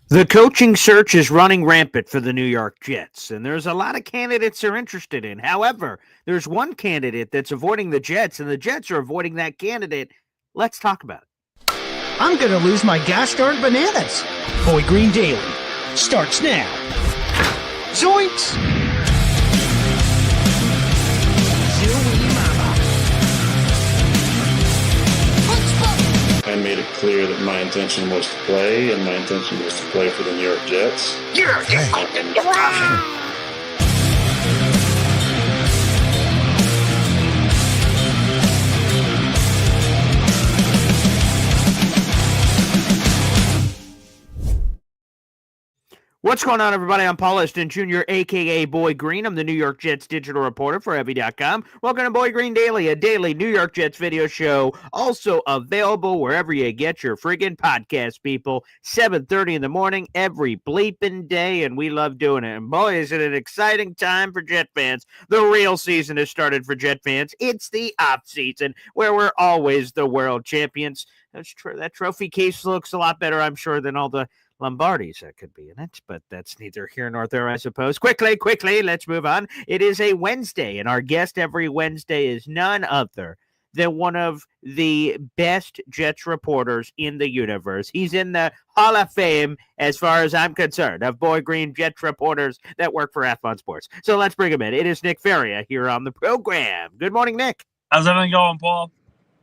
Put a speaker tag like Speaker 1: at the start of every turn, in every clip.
Speaker 1: The coaching search is running rampant for the New York Jets, and there's a lot of candidates they're interested in. However, there's one candidate that's avoiding the Jets, and the Jets are avoiding that candidate. Let's talk about it.
Speaker 2: I'm going to lose my gosh darn bananas. Boy Green Daily starts now. Zoinks!
Speaker 3: I made it clear that my intention was to play, and my intention was to play for the New York Jets.
Speaker 2: You're fucking wrong!
Speaker 1: What's going on, everybody? I'm Paul Eston Jr., a.k.a. Boy Green. I'm the New York Jets digital reporter for Heavy.com. Welcome to Boy Green Daily, a daily New York Jets video show, also available wherever you get your friggin' podcast, people. 7:30 in the morning every bleeping day, and we love doing it. And boy, is it an exciting time for Jet fans. The real season has started for Jet fans. It's the offseason, where we're always the world champions. That's true. That trophy case looks a lot better, I'm sure, than all the Lombardi's that could be in it, but that's neither here nor there, I suppose. Quickly, let's move on. It is a Wednesday, and our guest every Wednesday is none other than one of the best Jets reporters in the universe. He's in the Hall of Fame, as far as I'm concerned, of Boy Green Jets reporters that work for Athlon Sports. So let's bring him in. It is Nick Feria here on the program. Good morning, Nick.
Speaker 4: How's everything going, Paul?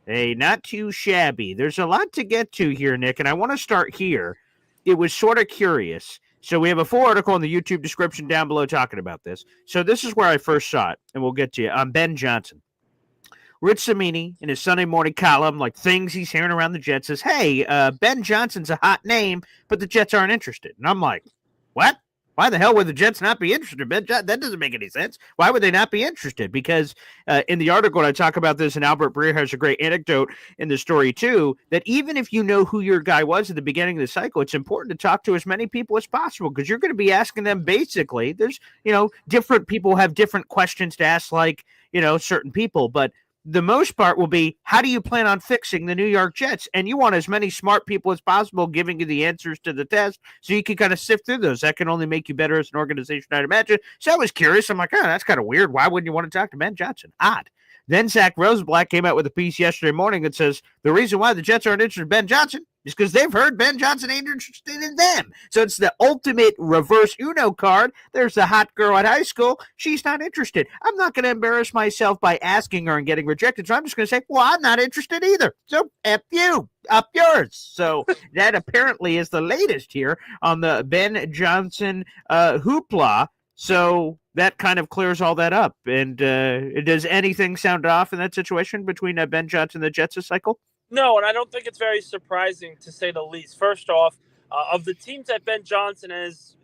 Speaker 1: Hey, not too shabby. There's a lot to get to here, Nick, and I want to start here. It was sort of curious. So we have a full article in the YouTube description down below talking about this. So this is where I first saw it, and we'll get to you. On Ben Johnson. Rich Cimini, in his Sunday morning column, like things he's hearing around the Jets, says, hey, Ben Johnson's a hot name, but the Jets aren't interested. And I'm like, what? Why the hell would the Jets not be interested? That doesn't make any sense. Why would they not be interested? Because in the article, I talk about this, and Albert Breer has a great anecdote in the story, too, that even if you know who your guy was at the beginning of the cycle, it's important to talk to as many people as possible because you're going to be asking them basically. There's, different people have different questions to ask, like, certain people. But the most part will be, how do you plan on fixing the New York Jets? And you want as many smart people as possible giving you the answers to the test so you can kind of sift through those. That can only make you better as an organization, I'd imagine. So I was curious. I'm like, that's kind of weird. Why wouldn't you want to talk to Ben Johnson? Odd. Then Zach Rosenblatt came out with a piece yesterday morning that says the reason why the Jets aren't interested in Ben Johnson is because they've heard Ben Johnson ain't interested in them. So it's the ultimate reverse Uno card. There's the hot girl at high school. She's not interested. I'm not going to embarrass myself by asking her and getting rejected. So I'm just going to say, well, I'm not interested either. So F you. Up yours. So that apparently is the latest here on the Ben Johnson hoopla. So that kind of clears all that up. And does anything sound off in that situation between Ben Johnson and the Jets this cycle?
Speaker 4: No, and I don't think it's very surprising, to say the least. First off, of the teams that Ben Johnson has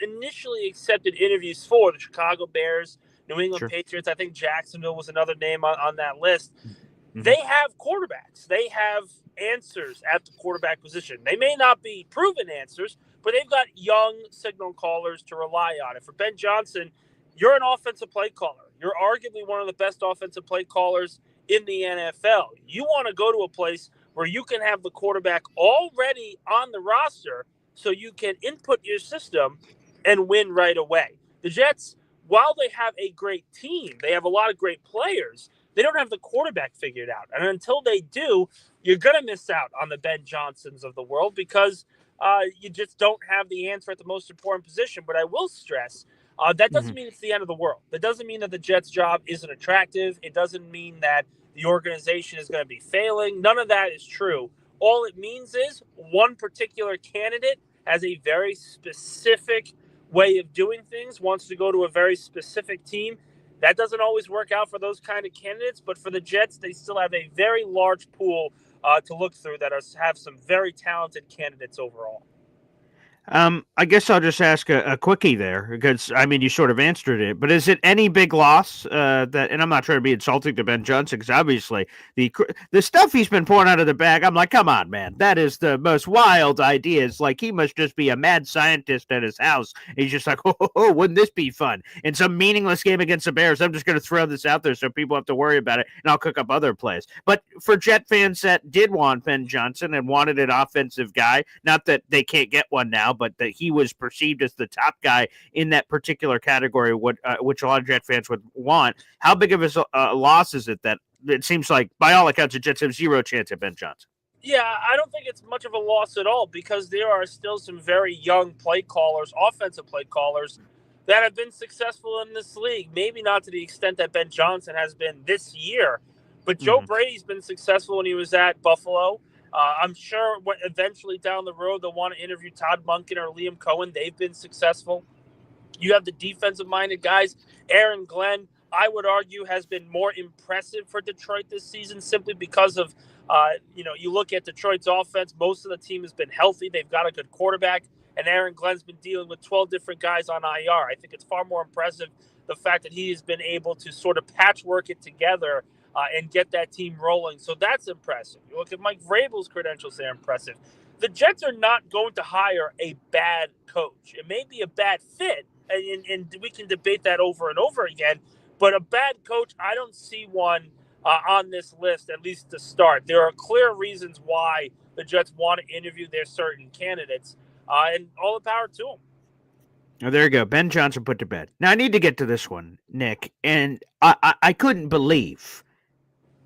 Speaker 4: initially accepted interviews for, the Chicago Bears, New England Patriots, I think Jacksonville was another name on that list. Mm-hmm. They have quarterbacks. They have answers at the quarterback position. They may not be proven answers, but they've got young signal callers to rely on. And for Ben Johnson, you're an offensive play caller. You're arguably one of the best offensive play callers in the NFL. You want to go to a place where you can have the quarterback already on the roster so you can input your system and win right away. The Jets, while they have a great team, they have a lot of great players, they don't have the quarterback figured out. And until they do, you're going to miss out on the Ben Johnsons of the world because you just don't have the answer at the most important position. But I will stress, that doesn't mean it's the end of the world. That doesn't mean that the Jets' job isn't attractive. It doesn't mean that the organization is going to be failing. None of that is true. All it means is one particular candidate has a very specific way of doing things, wants to go to a very specific team. That doesn't always work out for those kind of candidates, but for the Jets, they still have a very large pool to look through that have some very talented candidates overall.
Speaker 1: I guess I'll just ask a quickie there because, you sort of answered it. But is it any big loss that? And I'm not trying to be insulting to Ben Johnson because obviously the stuff he's been pouring out of the bag, I'm like, come on, man, that is the most wild ideas. Like he must just be a mad scientist at his house. He's just like, oh, wouldn't this be fun? In some meaningless game against the Bears, I'm just going to throw this out there so people have to worry about it, and I'll cook up other plays. But for Jet fans that did want Ben Johnson and wanted an offensive guy, not that they can't get one now, but that he was perceived as the top guy in that particular category, which a lot of Jet fans would want. How big of a loss is it that it seems like, by all accounts, the Jets have zero chance at Ben Johnson?
Speaker 4: Yeah, I don't think it's much of a loss at all because there are still some very young play callers, offensive play callers, that have been successful in this league. Maybe not to the extent that Ben Johnson has been this year, but Joe Brady's been successful when he was at Buffalo. I'm sure eventually down the road they'll want to interview Todd Monken or Liam Cohen. They've been successful. You have the defensive-minded guys. Aaron Glenn, I would argue, has been more impressive for Detroit this season simply because of, you look at Detroit's offense. Most of the team has been healthy. They've got a good quarterback, and Aaron Glenn's been dealing with 12 different guys on IR. I think it's far more impressive the fact that he has been able to sort of patchwork it together and get that team rolling. So that's impressive. You look at Mike Vrabel's credentials, they're impressive. The Jets are not going to hire a bad coach. It may be a bad fit, and we can debate that over and over again, but a bad coach, I don't see one on this list, at least to start. There are clear reasons why the Jets want to interview their certain candidates, and all the power to them.
Speaker 1: Oh, there you go. Ben Johnson put to bed. Now, I need to get to this one, Nick, and I couldn't believe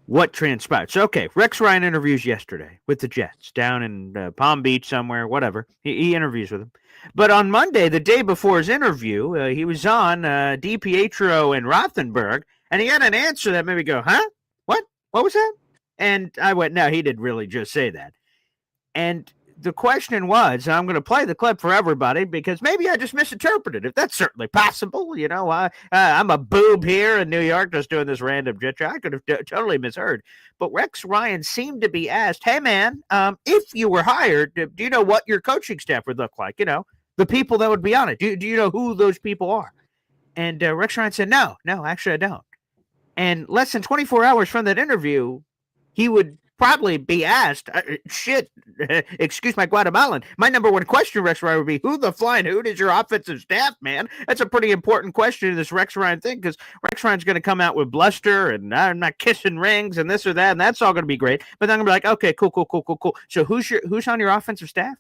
Speaker 1: what transpired. So, okay, Rex Ryan interviews yesterday with the Jets down in Palm Beach somewhere, whatever. He interviews with him. But on Monday, the day before his interview, he was on DiPietro and Rothenberg, and he had an answer that made me go, huh? What? What was that? And I went, no, he didn't really just say that. And the question was, I'm going to play the clip for everybody because maybe I just misinterpreted it. That's certainly possible. You know, I'm a boob here in New York just doing this random jet chat. I could have totally misheard. But Rex Ryan seemed to be asked, hey, man, if you were hired, do you know what your coaching staff would look like? You know, the people that would be on it. Do you know who those people are? And Rex Ryan said, no, actually I don't. And less than 24 hours from that interview, he would probably be asked, excuse my Guatemalan. My number one question, Rex Ryan, would be, who the flying hoot is your offensive staff, man? That's a pretty important question in this Rex Ryan thing because Rex Ryan's going to come out with bluster and I'm not kissing rings and this or that, and that's all going to be great. But then I'm going to be like, okay, cool. So who's on your offensive staff?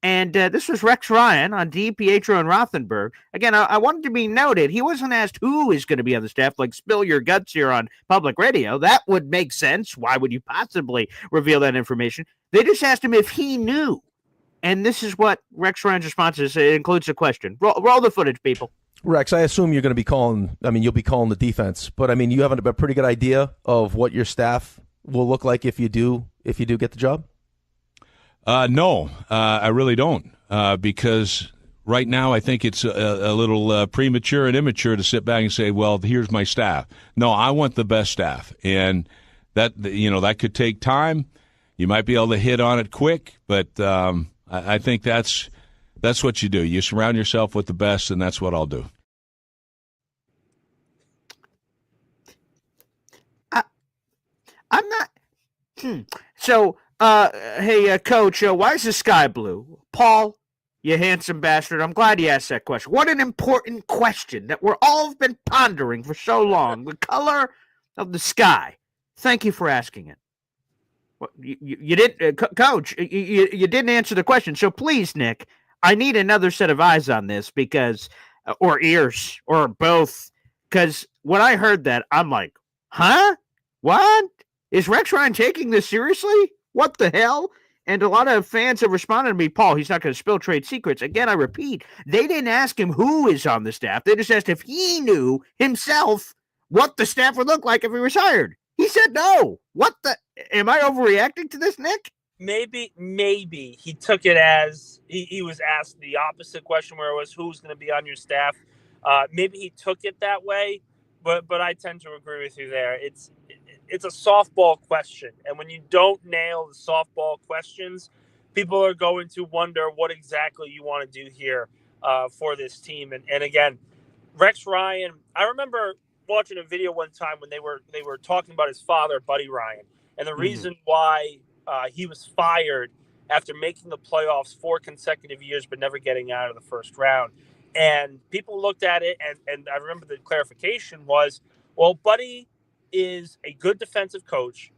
Speaker 1: And this was Rex Ryan on DiPietro and Rothenberg. Again, I wanted to be noted, he wasn't asked who is going to be on the staff, like spill your guts here on public radio. That would make sense. Why would you possibly reveal that information? They just asked him if he knew. And this is what Rex Ryan's response is. It includes a question. Roll the footage, people.
Speaker 5: Rex, I assume you're going to be you'll be calling the defense. But, you have a pretty good idea of what your staff will look like if you do get the job?
Speaker 6: No, I really don't, because right now I think it's a little premature and immature to sit back and say, well, here's my staff. No, I want the best staff, and that could take time. You might be able to hit on it quick, but I think that's what you do. You surround yourself with the best, and that's what I'll do.
Speaker 1: I'm not. So. Hey, Coach, why is the sky blue? Paul, you handsome bastard, I'm glad you asked that question. What an important question that we're all been pondering for so long. The color of the sky. Thank you for asking it. Well, you didn't, Coach, you didn't answer the question. So please, Nick, I need another set of eyes on this because, or ears, or both. Because when I heard that, I'm like, huh? What? Is Rex Ryan taking this seriously? What the hell? And a lot of fans have responded to me, Paul, he's not going to spill trade secrets. Again, I repeat, they didn't ask him who is on the staff. They just asked if he knew himself what the staff would look like if he was hired. He said no. What the? Am I overreacting to this, Nick?
Speaker 4: Maybe he took it as he was asked the opposite question where it was who's going to be on your staff. Maybe he took it that way, but I tend to agree with you there. It's a softball question, and when you don't nail the softball questions, people are going to wonder what exactly you want to do here for this team. And again, Rex Ryan, I remember watching a video one time when they were talking about his father, Buddy Ryan, and the reason why he was fired after making the playoffs 4 consecutive years but never getting out of the first round. And people looked at it, and I remember the clarification was, well, Buddy is a good defensive coach,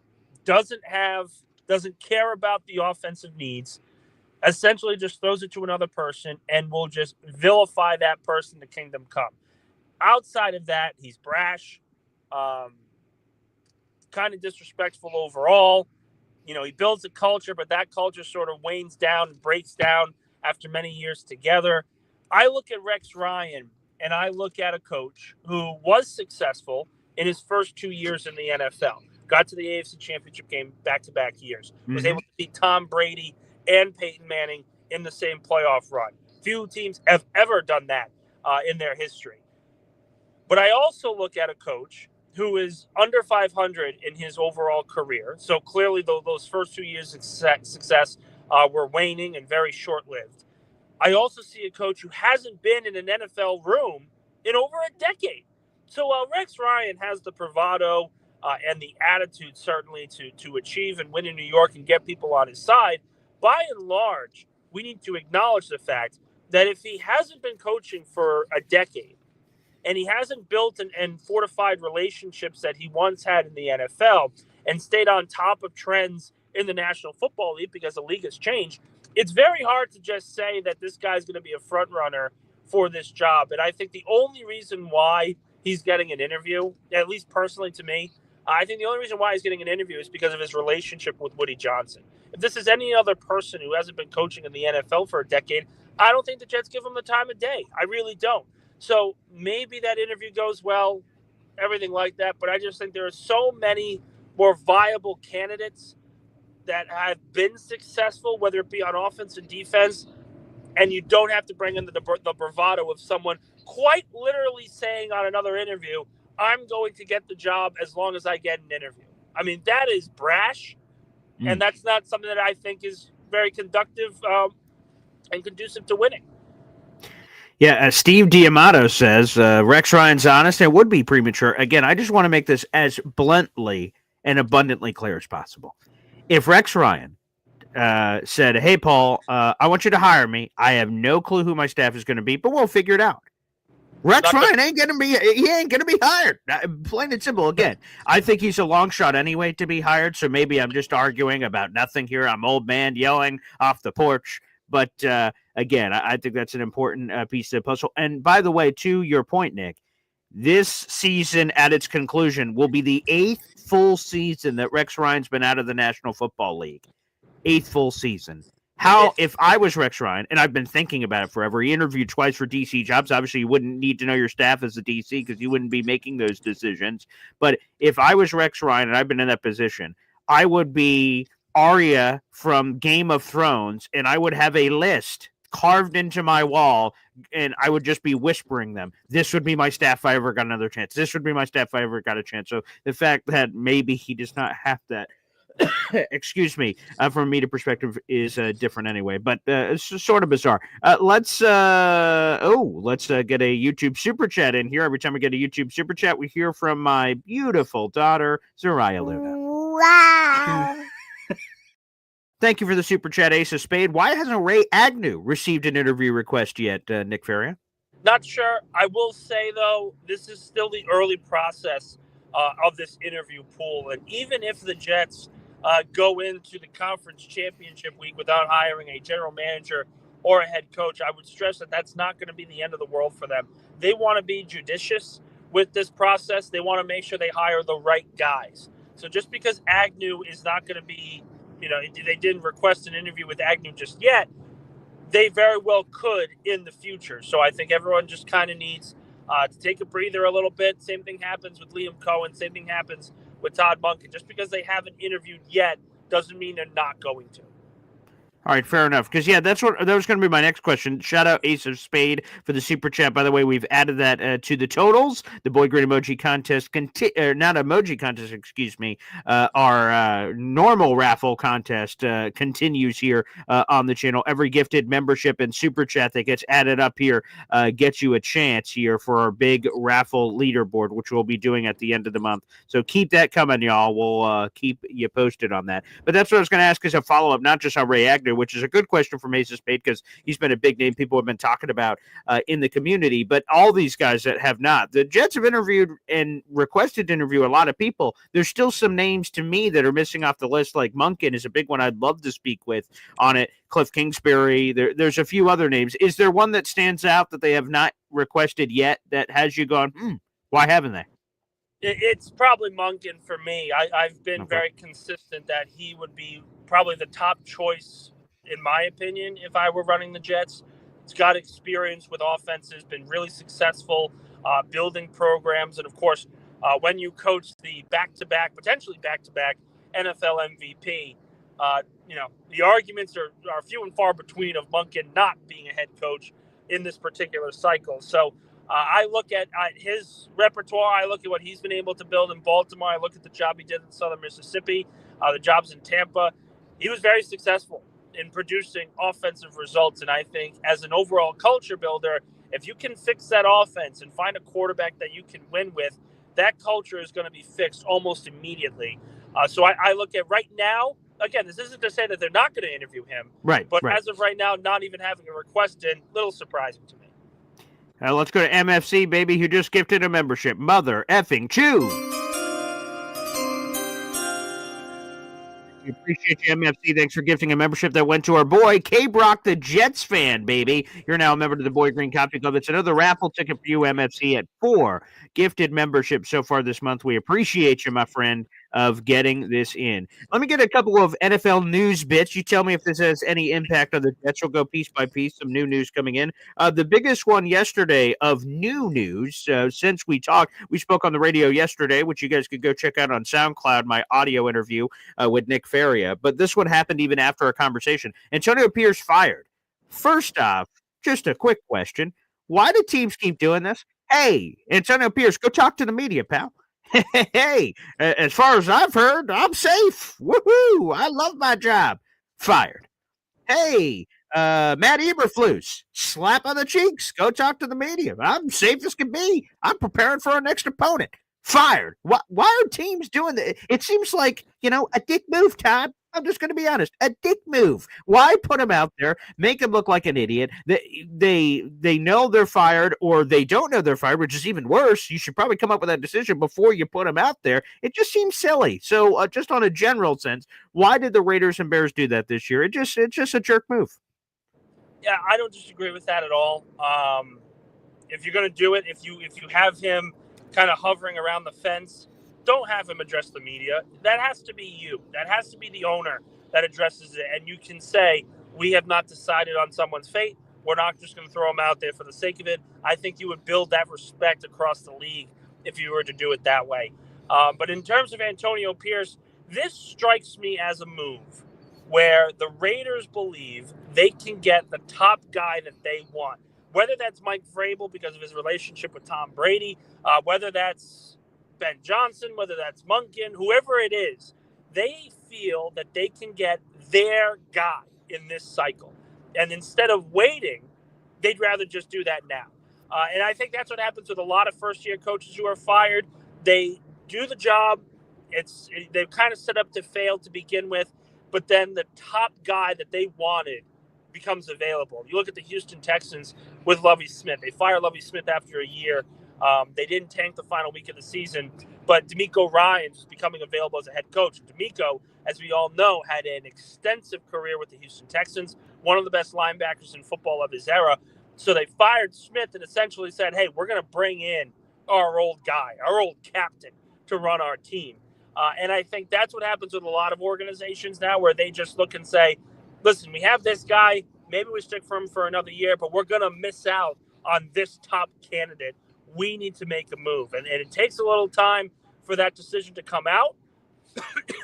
Speaker 4: doesn't care about the offensive needs, essentially just throws it to another person and will just vilify that person to kingdom come. Outside of that, he's brash, kind of disrespectful overall. He builds a culture, but that culture sort of wanes down and breaks down after many years together. I look at Rex Ryan, and I look at a coach who was successful in his first 2 years in the NFL. Got to the AFC Championship game back-to-back years. Was able to beat Tom Brady and Peyton Manning in the same playoff run. Few teams have ever done that in their history. But I also look at a coach who is under 500 in his overall career. So clearly those first 2 years of success were waning and very short-lived. I also see a coach who hasn't been in an NFL room in over a decade. So while Rex Ryan has the bravado and the attitude certainly to achieve and win in New York and get people on his side, by and large, we need to acknowledge the fact that if he hasn't been coaching for a decade, and he hasn't built and fortified relationships that he once had in the NFL and stayed on top of trends in the National Football League because the league has changed, it's very hard to just say that this guy's going to be a front runner for this job. And I think the only reason why he's getting an interview, at least personally to me, I think the only reason why he's getting an interview is because of his relationship with Woody Johnson. If this is any other person who hasn't been coaching in the NFL for a decade, I don't think the Jets give him the time of day. I really don't. So maybe that interview goes well, everything like that. But I just think there are so many more viable candidates that have been successful, whether it be on offense and defense, and you don't have to bring in the bravado of someone quite literally saying on another interview, I'm going to get the job as long as I get an interview. I mean, that is brash, and that's not something that I think is very conductive and conducive to winning.
Speaker 1: Yeah, Steve Diamato says Rex Ryan's honest and would be premature. Again, I just want to make this as bluntly and abundantly clear as possible. If Rex Ryan said, hey, Paul, I want you to hire me. I have no clue who my staff is going to be, but we'll figure it out. Rex Ryan ain't going to be hired. Plain and simple. Again, I think he's a long shot anyway to be hired, so maybe I'm just arguing about nothing here. I'm old man yelling off the porch. But again, I think that's an important piece of the puzzle. And by the way, to your point, Nick, this season at its conclusion will be the 8th full season that Rex Ryan's been out of the National Football League. 8th full season. If I was Rex Ryan, and I've been thinking about it forever, he interviewed twice for DC jobs. Obviously, you wouldn't need to know your staff as a DC because you wouldn't be making those decisions. But if I was Rex Ryan and I've been in that position, I would be Arya from Game of Thrones, and I would have a list carved into my wall, and I would just be whispering them. This would be my staff if I ever got another chance. This would be my staff if I ever got a chance. So the fact that maybe he does not have that, excuse me, from a media perspective is different anyway, but it's sort of bizarre. Let's get a YouTube super chat in here. Every time we get a YouTube super chat, we hear from my beautiful daughter, Zariah Luna.
Speaker 7: Wow.
Speaker 1: Thank you for the super chat, Ace of Spade. Why hasn't Ray Agnew received an interview request yet, Nick Ferrier?
Speaker 4: Not sure. I will say, though, this is still the early process of this interview pool. And even if the Jets go into the conference championship week without hiring a general manager or a head coach, I would stress that that's not going to be the end of the world for them. They want to be judicious with this process. They want to make sure they hire the right guys. So just because Agnew is not going to be, they didn't request an interview with Agnew just yet, they very well could in the future. So I think everyone just kind of needs to take a breather a little bit. Same thing happens with Liam Cohen. Same thing happens with Todd Monken. Just because they haven't interviewed yet doesn't mean they're not going to.
Speaker 1: All right, fair enough. Because, that was going to be my next question. Shout out Ace of Spade for the super chat. By the way, we've added that to the totals. The Boy Great Emoji Contest, not emoji contest, excuse me. Our normal raffle contest continues here on the channel. Every gifted membership and super chat that gets added up here gets you a chance here for our big raffle leaderboard, which we'll be doing at the end of the month. So keep that coming, y'all. We'll keep you posted on that. But that's what I was going to ask as a follow-up, not just on Ray Agnew, yesterday, which is a good question for Mason Spade because he's been a big name people have been talking about in the community. But all these guys that have not, the Jets have interviewed and requested to interview a lot of people. There's still some names to me that are missing off the list, like Monken is a big one I'd love to speak with on it. Cliff Kingsbury. There's a few other names. Is there one that stands out that they have not requested yet that has you gone, why haven't they?
Speaker 4: It's probably Monken for me. I've been very consistent that he would be probably the top choice, in my opinion, if I were running the Jets. He's got experience with offenses, been really successful building programs. And, of course, when you coach the potentially back-to-back NFL MVP, the arguments are few and far between of Monken not being a head coach in this particular cycle. So, I look at his repertoire. I look at what he's been able to build in Baltimore. I look at the job he did in Southern Mississippi, the jobs in Tampa. He was very successful in producing offensive results. And I think as an overall culture builder, if you can fix that offense and find a quarterback that you can win with, that culture is going to be fixed almost immediately. So I look at right now, again, this isn't to say that they're not going to interview him.
Speaker 1: Right.
Speaker 4: But as of right now, not even having a request in, a little surprising to me.
Speaker 1: Let's go to MFC, baby, who just gifted a membership. Mother effing chew. We appreciate you, MFC. Thanks for gifting a membership that went to our boy, K-Brock, the Jets fan, baby. You're now a member to the Boy Green Coffee Club. It's another raffle ticket for you, MFC, at 4 gifted memberships so far this month. We appreciate you, my friend, of getting this in. Let me get a couple of NFL news bits. You tell me if this has any impact on the Jets. We'll go piece by piece. Some new news coming in. The biggest one yesterday of new news since we spoke on the radio yesterday, which you guys could go check out on SoundCloud, my audio interview with Nick Faria. But this one happened even after a conversation. Antonio Pierce fired. First off, just a quick question. Why do teams keep doing this? Hey, Antonio Pierce, go talk to the media, pal. Hey, as far as I've heard, I'm safe. Woohoo! I love my job. Fired. Hey, Matt Eberflus, slap on the cheeks. Go talk to the media. I'm safe as can be. I'm preparing for our next opponent. Fired. Why are teams doing that? It seems like, a dick move, Todd. I'm just going to be honest. A dick move. Why put him out there, make him look like an idiot? They know they're fired, or they don't know they're fired, which is even worse. You should probably come up with that decision before you put him out there. It just seems silly. So just on a general sense, why did the Raiders and Bears do that this year? It's just a jerk move.
Speaker 4: Yeah, I don't disagree with that at all. If you're going to do it, if you have him kind of hovering around the fence, don't have him address the media. That has to be you. That has to be the owner that addresses it. And you can say, we have not decided on someone's fate. We're not just going to throw him out there for the sake of it. I think you would build that respect across the league if you were to do it that way. But in terms of Antonio Pierce, this strikes me as a move where the Raiders believe they can get the top guy that they want. Whether that's Mike Vrabel because of his relationship with Tom Brady, whether that's Ben Johnson, whether that's Monken, whoever it is, they feel that they can get their guy in this cycle. And instead of waiting, they'd rather just do that now. And I think that's what happens with a lot of first-year coaches who are fired. They do the job. They're kind of set up to fail to begin with, but then the top guy that they wanted becomes available. You look at the Houston Texans with Lovie Smith. They fired Lovie Smith after a year. They didn't tank the final week of the season, but DeMeco Ryans was becoming available as a head coach. DeMeco, as we all know, had an extensive career with the Houston Texans, one of the best linebackers in football of his era. So they fired Smith and essentially said, hey, we're going to bring in our old guy, our old captain to run our team. And I think that's what happens with a lot of organizations now, where they just look and say, listen, we have this guy, maybe we stick for him for another year, but we're going to miss out on this top candidate. We need to make a move. And it takes a little time for that decision to come out.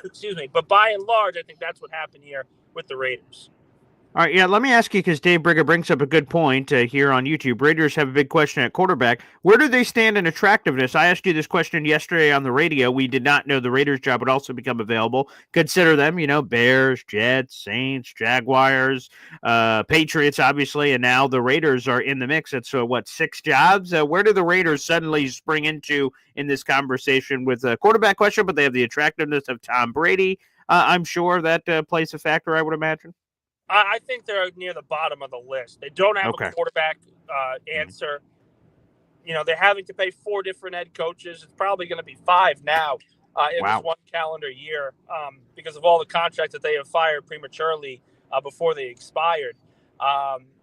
Speaker 4: Excuse me. But by and large, I think that's what happened here with the Raiders.
Speaker 1: All right, yeah, let me ask you, because Dave Brigger brings up a good point here on YouTube. Raiders have a big question at quarterback. Where do they stand in attractiveness? I asked you this question yesterday on the radio. We did not know the Raiders job would also become available. Consider them, Bears, Jets, Saints, Jaguars, Patriots, obviously, and now the Raiders are in the mix. It's, 6 jobs? Where do the Raiders suddenly spring into in this conversation with a quarterback question, but they have the attractiveness of Tom Brady? I'm sure that plays a factor, I would imagine.
Speaker 4: I think they're near the bottom of the list. They don't have
Speaker 1: Okay.
Speaker 4: a quarterback answer. You know, they're having to pay 4 different head coaches. It's probably going to be 5 now in this
Speaker 1: Wow.
Speaker 4: one calendar year because of all the contracts that they have fired prematurely before they expired.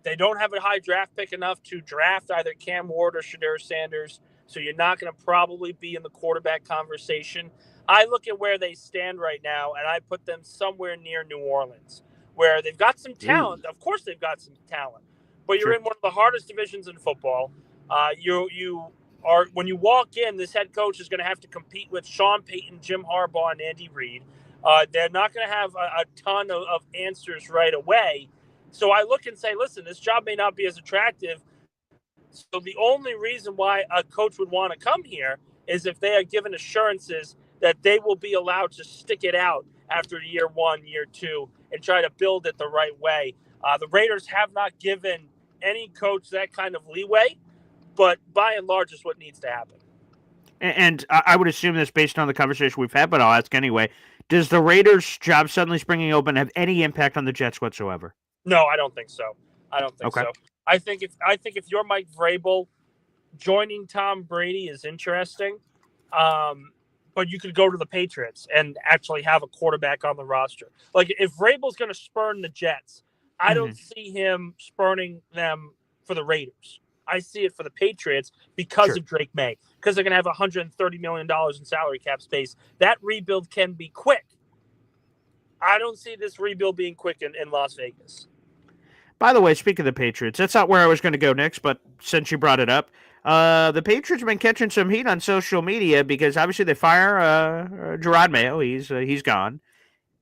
Speaker 4: They don't have a high draft pick enough to draft either Cam Ward or Shedeur Sanders, so you're not going to probably be in the quarterback conversation. I look at where they stand right now, and I put them somewhere near New Orleans, where they've got some talent. Of course, they've got some talent, but you're in one of the hardest divisions in football. You are when you walk in, this head coach is going to have to compete with Sean Payton, Jim Harbaugh, and Andy Reid. They're not going to have a ton of answers right away. So I look and say, listen, this job may not be as attractive. So the only reason why a coach would want to come here is if they are given assurances that they will be allowed to stick it out after year 1, year 2, and try to build it the right way. The Raiders have not given any coach that kind of leeway, but by and large is what needs to happen.
Speaker 1: And I would assume this based on the conversation we've had, but I'll ask anyway. Does the Raiders' job suddenly springing open have any impact on the Jets whatsoever?
Speaker 4: No, I don't think so. So. I think if you're Mike Vrabel, joining Tom Brady is interesting, but you could go to the Patriots and actually have a quarterback on the roster. Like if Vrabel's going to spurn the Jets, I don't see him spurning them for the Raiders. I see it for the Patriots because of Drake May, because they're going to have $130 million in salary cap space. That rebuild can be quick. I don't see this rebuild being quick in Las Vegas.
Speaker 1: By the way, speaking of the Patriots, that's not where I was going to go next, but since you brought it up, the Patriots have been catching some heat on social media because obviously they fire Gerard Mayo. He's gone.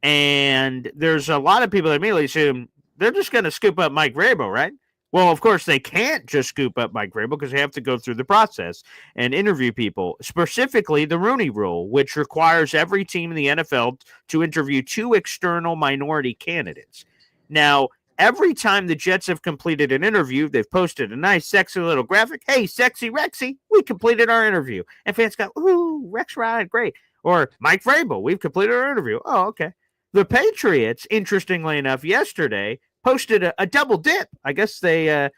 Speaker 1: And there's a lot of people that immediately assume they're just going to scoop up Mike Vrabel, right? Well, of course, they can't just scoop up Mike Vrabel because they have to go through the process and interview people, specifically the Rooney Rule, which requires every team in the NFL to interview 2 external minority candidates. Now, every time the Jets have completed an interview, they've posted a nice, sexy little graphic. Hey, sexy Rexy, we completed our interview. And fans go, ooh, Rex Ryan, great. Or Mike Vrabel, we've completed our interview. Oh, okay. The Patriots, interestingly enough, yesterday posted a double dip. I guess they,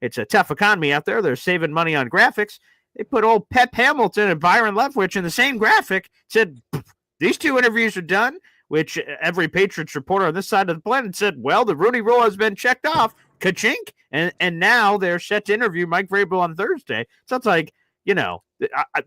Speaker 1: it's a tough economy out there. They're saving money on graphics. They put old Pep Hamilton and Byron Leftwich in the same graphic, said, these 2 interviews are done, which every Patriots reporter on this side of the planet said, well, the Rooney Rule has been checked off, ka-chink, and now they're set to interview Mike Vrabel on Thursday. Sounds like,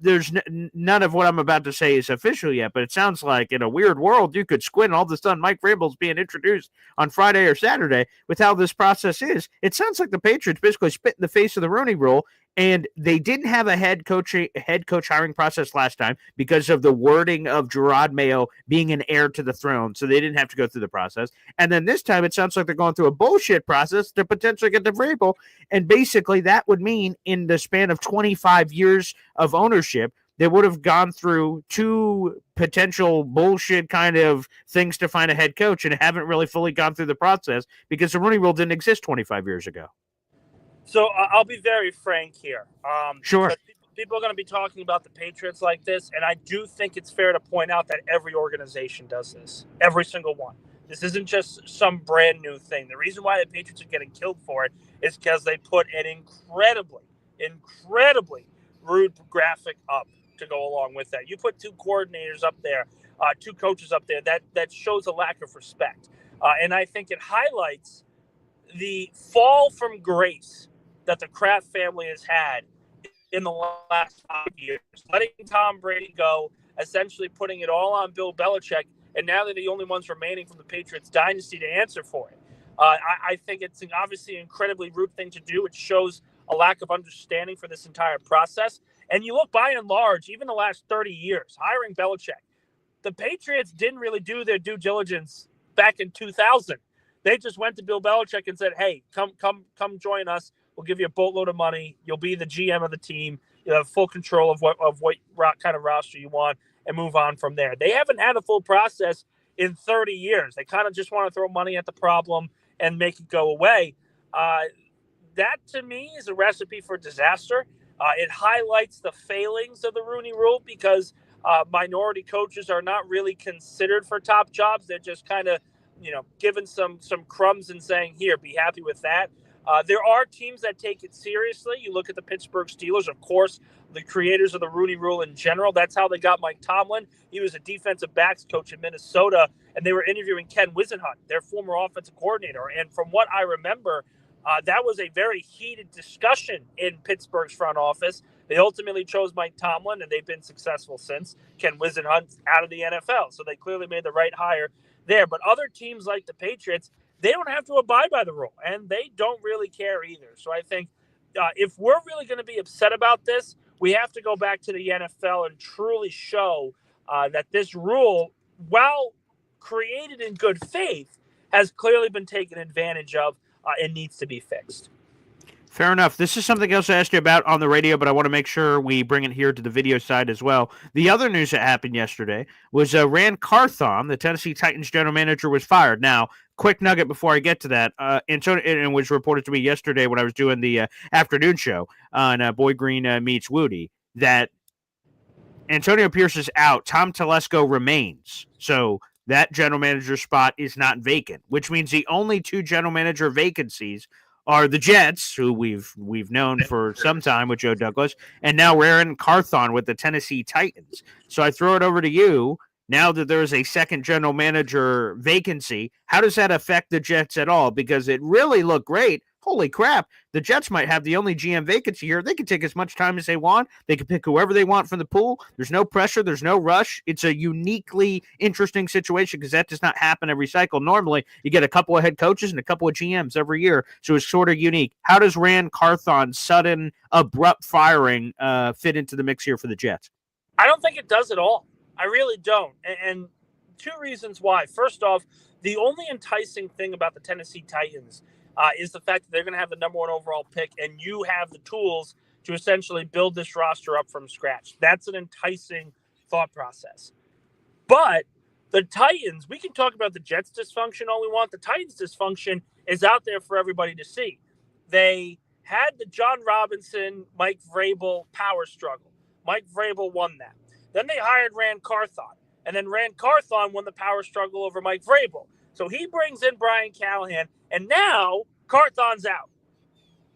Speaker 1: there's none of what I'm about to say is official yet, but it sounds like in a weird world, you could squint and all of a sudden Mike Vrabel's being introduced on Friday or Saturday with how this process is. It sounds like the Patriots basically spit in the face of the Rooney Rule, and they didn't have a head coach hiring process last time because of the wording of Gerard Mayo being an heir to the throne, so they didn't have to go through the process. And then this time, it sounds like they're going through a bullshit process to potentially get to Vrabel, and basically that would mean in the span of 25 years of ownership, they would have gone through 2 potential bullshit kind of things to find a head coach and haven't really fully gone through the process because the Rooney Rule didn't exist 25 years ago.
Speaker 4: So I'll be very frank here.
Speaker 1: Sure.
Speaker 4: People are going to be talking about the Patriots like this, and I do think it's fair to point out that every organization does this. Every single one. This isn't just some brand new thing. The reason why the Patriots are getting killed for it is because they put an incredibly rude graphic up to go along with that. You put 2 coordinators up there, 2 coaches up there, that shows a lack of respect. And I think it highlights the fall from grace that the Kraft family has had in the last 5 years, letting Tom Brady go, essentially putting it all on Bill Belichick, and now they're the only ones remaining from the Patriots dynasty to answer for it. I think it's obviously an incredibly rude thing to do. It shows a lack of understanding for this entire process. And you look by and large, even the last 30 years, hiring Belichick, the Patriots didn't really do their due diligence back in 2000. They just went to Bill Belichick and said, hey, come join us. We'll give you a boatload of money. You'll be the GM of the team. You have full control of what kind of roster you want and move on from there. They haven't had a full process in 30 years. They kind of just want to throw money at the problem and make it go away. That, to me, is a recipe for disaster. It highlights the failings of the Rooney Rule because minority coaches are not really considered for top jobs. They're just kind of given some crumbs and saying, here, be happy with that. There are teams that take it seriously. You look at the Pittsburgh Steelers, of course, the creators of the Rooney Rule in general. That's how they got Mike Tomlin. He was a defensive backs coach in Minnesota, and they were interviewing Ken Whisenhunt, their former offensive coordinator. And from what I remember, that was a very heated discussion in Pittsburgh's front office. They ultimately chose Mike Tomlin, and they've been successful since. Ken Whisenhunt's out of the NFL, so they clearly made the right hire there. But other teams like the Patriots, they don't have to abide by the rule, and they don't really care either. So I think if we're really going to be upset about this, we have to go back to the NFL and truly show that this rule, while created in good faith, has clearly been taken advantage of and needs to be fixed.
Speaker 1: Fair enough. This is something else I asked you about on the radio, but I want to make sure we bring it here to the video side as well. The other news that happened yesterday was Rand Carthon, the Tennessee Titans general manager, was fired. Now, quick nugget before I get to that. Antonio, it was reported to me yesterday when I was doing the afternoon show on Boy Green Meets Woody that Antonio Pierce is out. Tom Telesco remains. So that general manager spot is not vacant, which means the only two general manager vacancies are the Jets, who we've known for some time with Joe Douglas, and now Rand Carthon with the Tennessee Titans. So I throw it over to you. Now that there's a second general manager vacancy, how does that affect the Jets at all? Because it really looked great. Holy crap, the Jets might have the only GM vacancy here. They can take as much time as they want. They can pick whoever they want from the pool. There's no pressure. There's no rush. It's a uniquely interesting situation because that does not happen every cycle. Normally, you get a couple of head coaches and a couple of GMs every year, so it's sort of unique. How does Rand Carthon's sudden, abrupt firing fit into the mix here for the Jets?
Speaker 4: I don't think it does at all. I really don't. And two reasons why. First off, the only enticing thing about the Tennessee Titans is the fact that they're going to have the number one overall pick, and you have the tools to essentially build this roster up from scratch. That's an enticing thought process. But the Titans, we can talk about the Jets' dysfunction all we want. The Titans' dysfunction is out there for everybody to see. They had the John Robinson, Mike Vrabel power struggle. Mike Vrabel won that. Then they hired Rand Carthon, and then Rand Carthon won the power struggle over Mike Vrabel. So he brings in Brian Callahan, and now Carthon's out.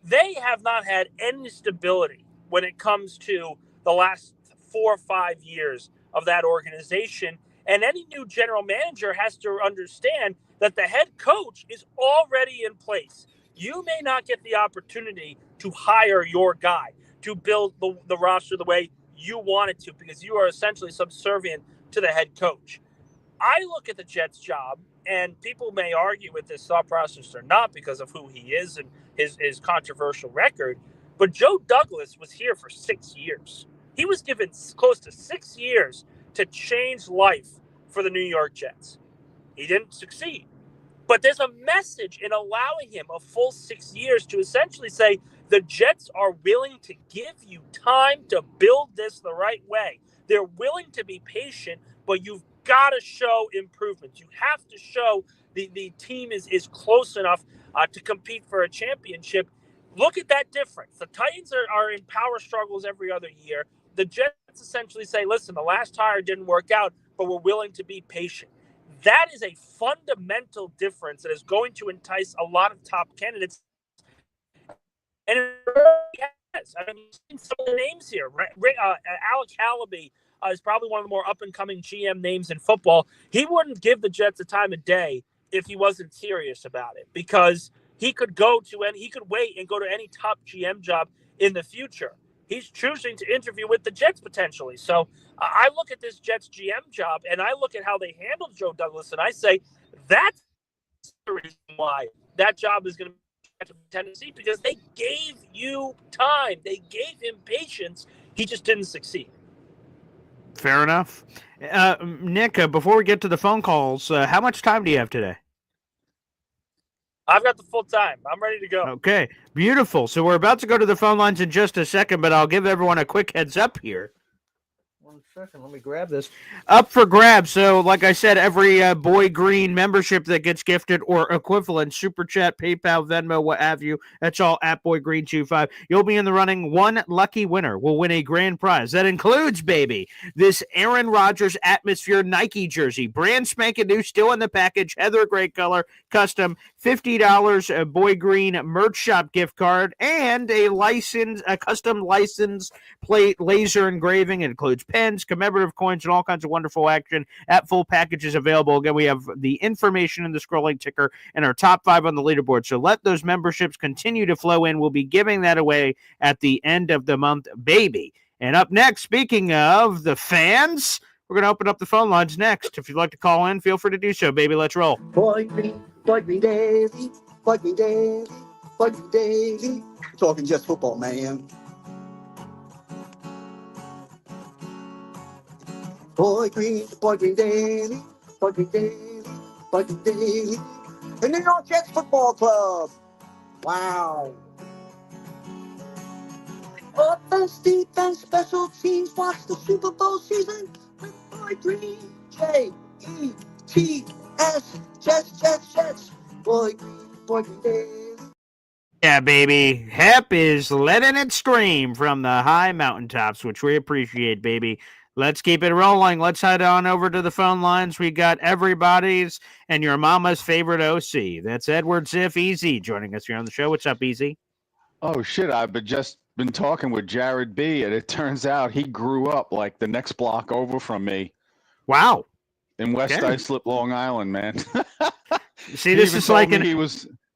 Speaker 4: They have not had any stability when it comes to the last 4 or 5 years of that organization. And any new general manager has to understand that the head coach is already in place. You may not get the opportunity to hire your guy, to build the roster the way you want it to, because you are essentially subservient to the head coach. I look at the Jets' job, and people may argue with this thought process or not because of who he is and his controversial record, but Joe Douglas was here for 6 years. He was given close to 6 years to change life for the New York Jets. He didn't succeed. But there's a message in allowing him a full 6 years to essentially say the Jets are willing to give you time to build this the right way. They're willing to be patient, but you've got to show improvements. You have to show the team is close enough to compete for a championship. Look at that difference. The Titans are in power struggles every other year. The Jets essentially say, listen, the last hire didn't work out, but we're willing to be patient. That is a fundamental difference that is going to entice a lot of top candidates. And it really has. I mean, you've seen some of the names here. Alec Hallaby is probably one of the more up-and-coming GM names in football. He wouldn't give the Jets the time of day if he wasn't serious about it, because he could wait and go to any top GM job in the future. He's choosing to interview with the Jets potentially. So I look at this Jets GM job, and I look at how they handled Joe Douglas, and I say that's the reason why that job is going to be Tennessee, because they gave you time. They gave him patience. He just didn't succeed.
Speaker 1: Fair enough. Nick, before we get to the phone calls, how much time do you have today?
Speaker 4: I've got the full time. I'm ready to go.
Speaker 1: Okay, beautiful. So we're about to go to the phone lines in just a second, but I'll give everyone a quick heads up here. 1 second. Let me grab this. Up for grabs. So, like I said, every Boy Green membership that gets gifted or equivalent, Super Chat, PayPal, Venmo, what have you, that's all at Boy Green 25. You'll be in the running. One lucky winner will win a grand prize. That includes, baby, this Aaron Rodgers Atmosphere Nike jersey. Brand spanking new, still in the package, heather gray color, custom, $50 Boy Green merch shop gift card, and a custom license plate laser engraving. It includes pens, commemorative coins, and all kinds of wonderful action. At full packages available. Again, we have the information in the scrolling ticker and our top 5 on the leaderboard. So let those memberships continue to flow in. We'll be giving that away at the end of the month, baby. And up next, speaking of the fans, we're going to open up the phone lines next. If you'd like to call in, feel free to do so, baby. Let's roll.
Speaker 8: Boy Green Daily, Boy Green Daily, Boy Green Daily. Talking just football, man. Boy Green Daily, Boy Green Daily, Boy Green Daily. The New York Jets Football Club. Wow. Offense, defense, special teams. Watch the Super Bowl season with Boy Green. J-E-T-S. Jets. Boy Green Daily.
Speaker 1: Yeah, baby. Hep is letting it scream from the high mountaintops, which we appreciate, baby. Let's keep it rolling. Let's head on over to the phone lines. We got everybody's and your mama's favorite OC. That's Edward Ziff Easy joining us here on the show. What's up, Easy?
Speaker 9: Oh, shit. I've just been talking with Jared B., and it turns out he grew up like the next block over from me.
Speaker 1: Wow.
Speaker 9: In West Islip, Long Island, man.
Speaker 1: See, this is like
Speaker 9: he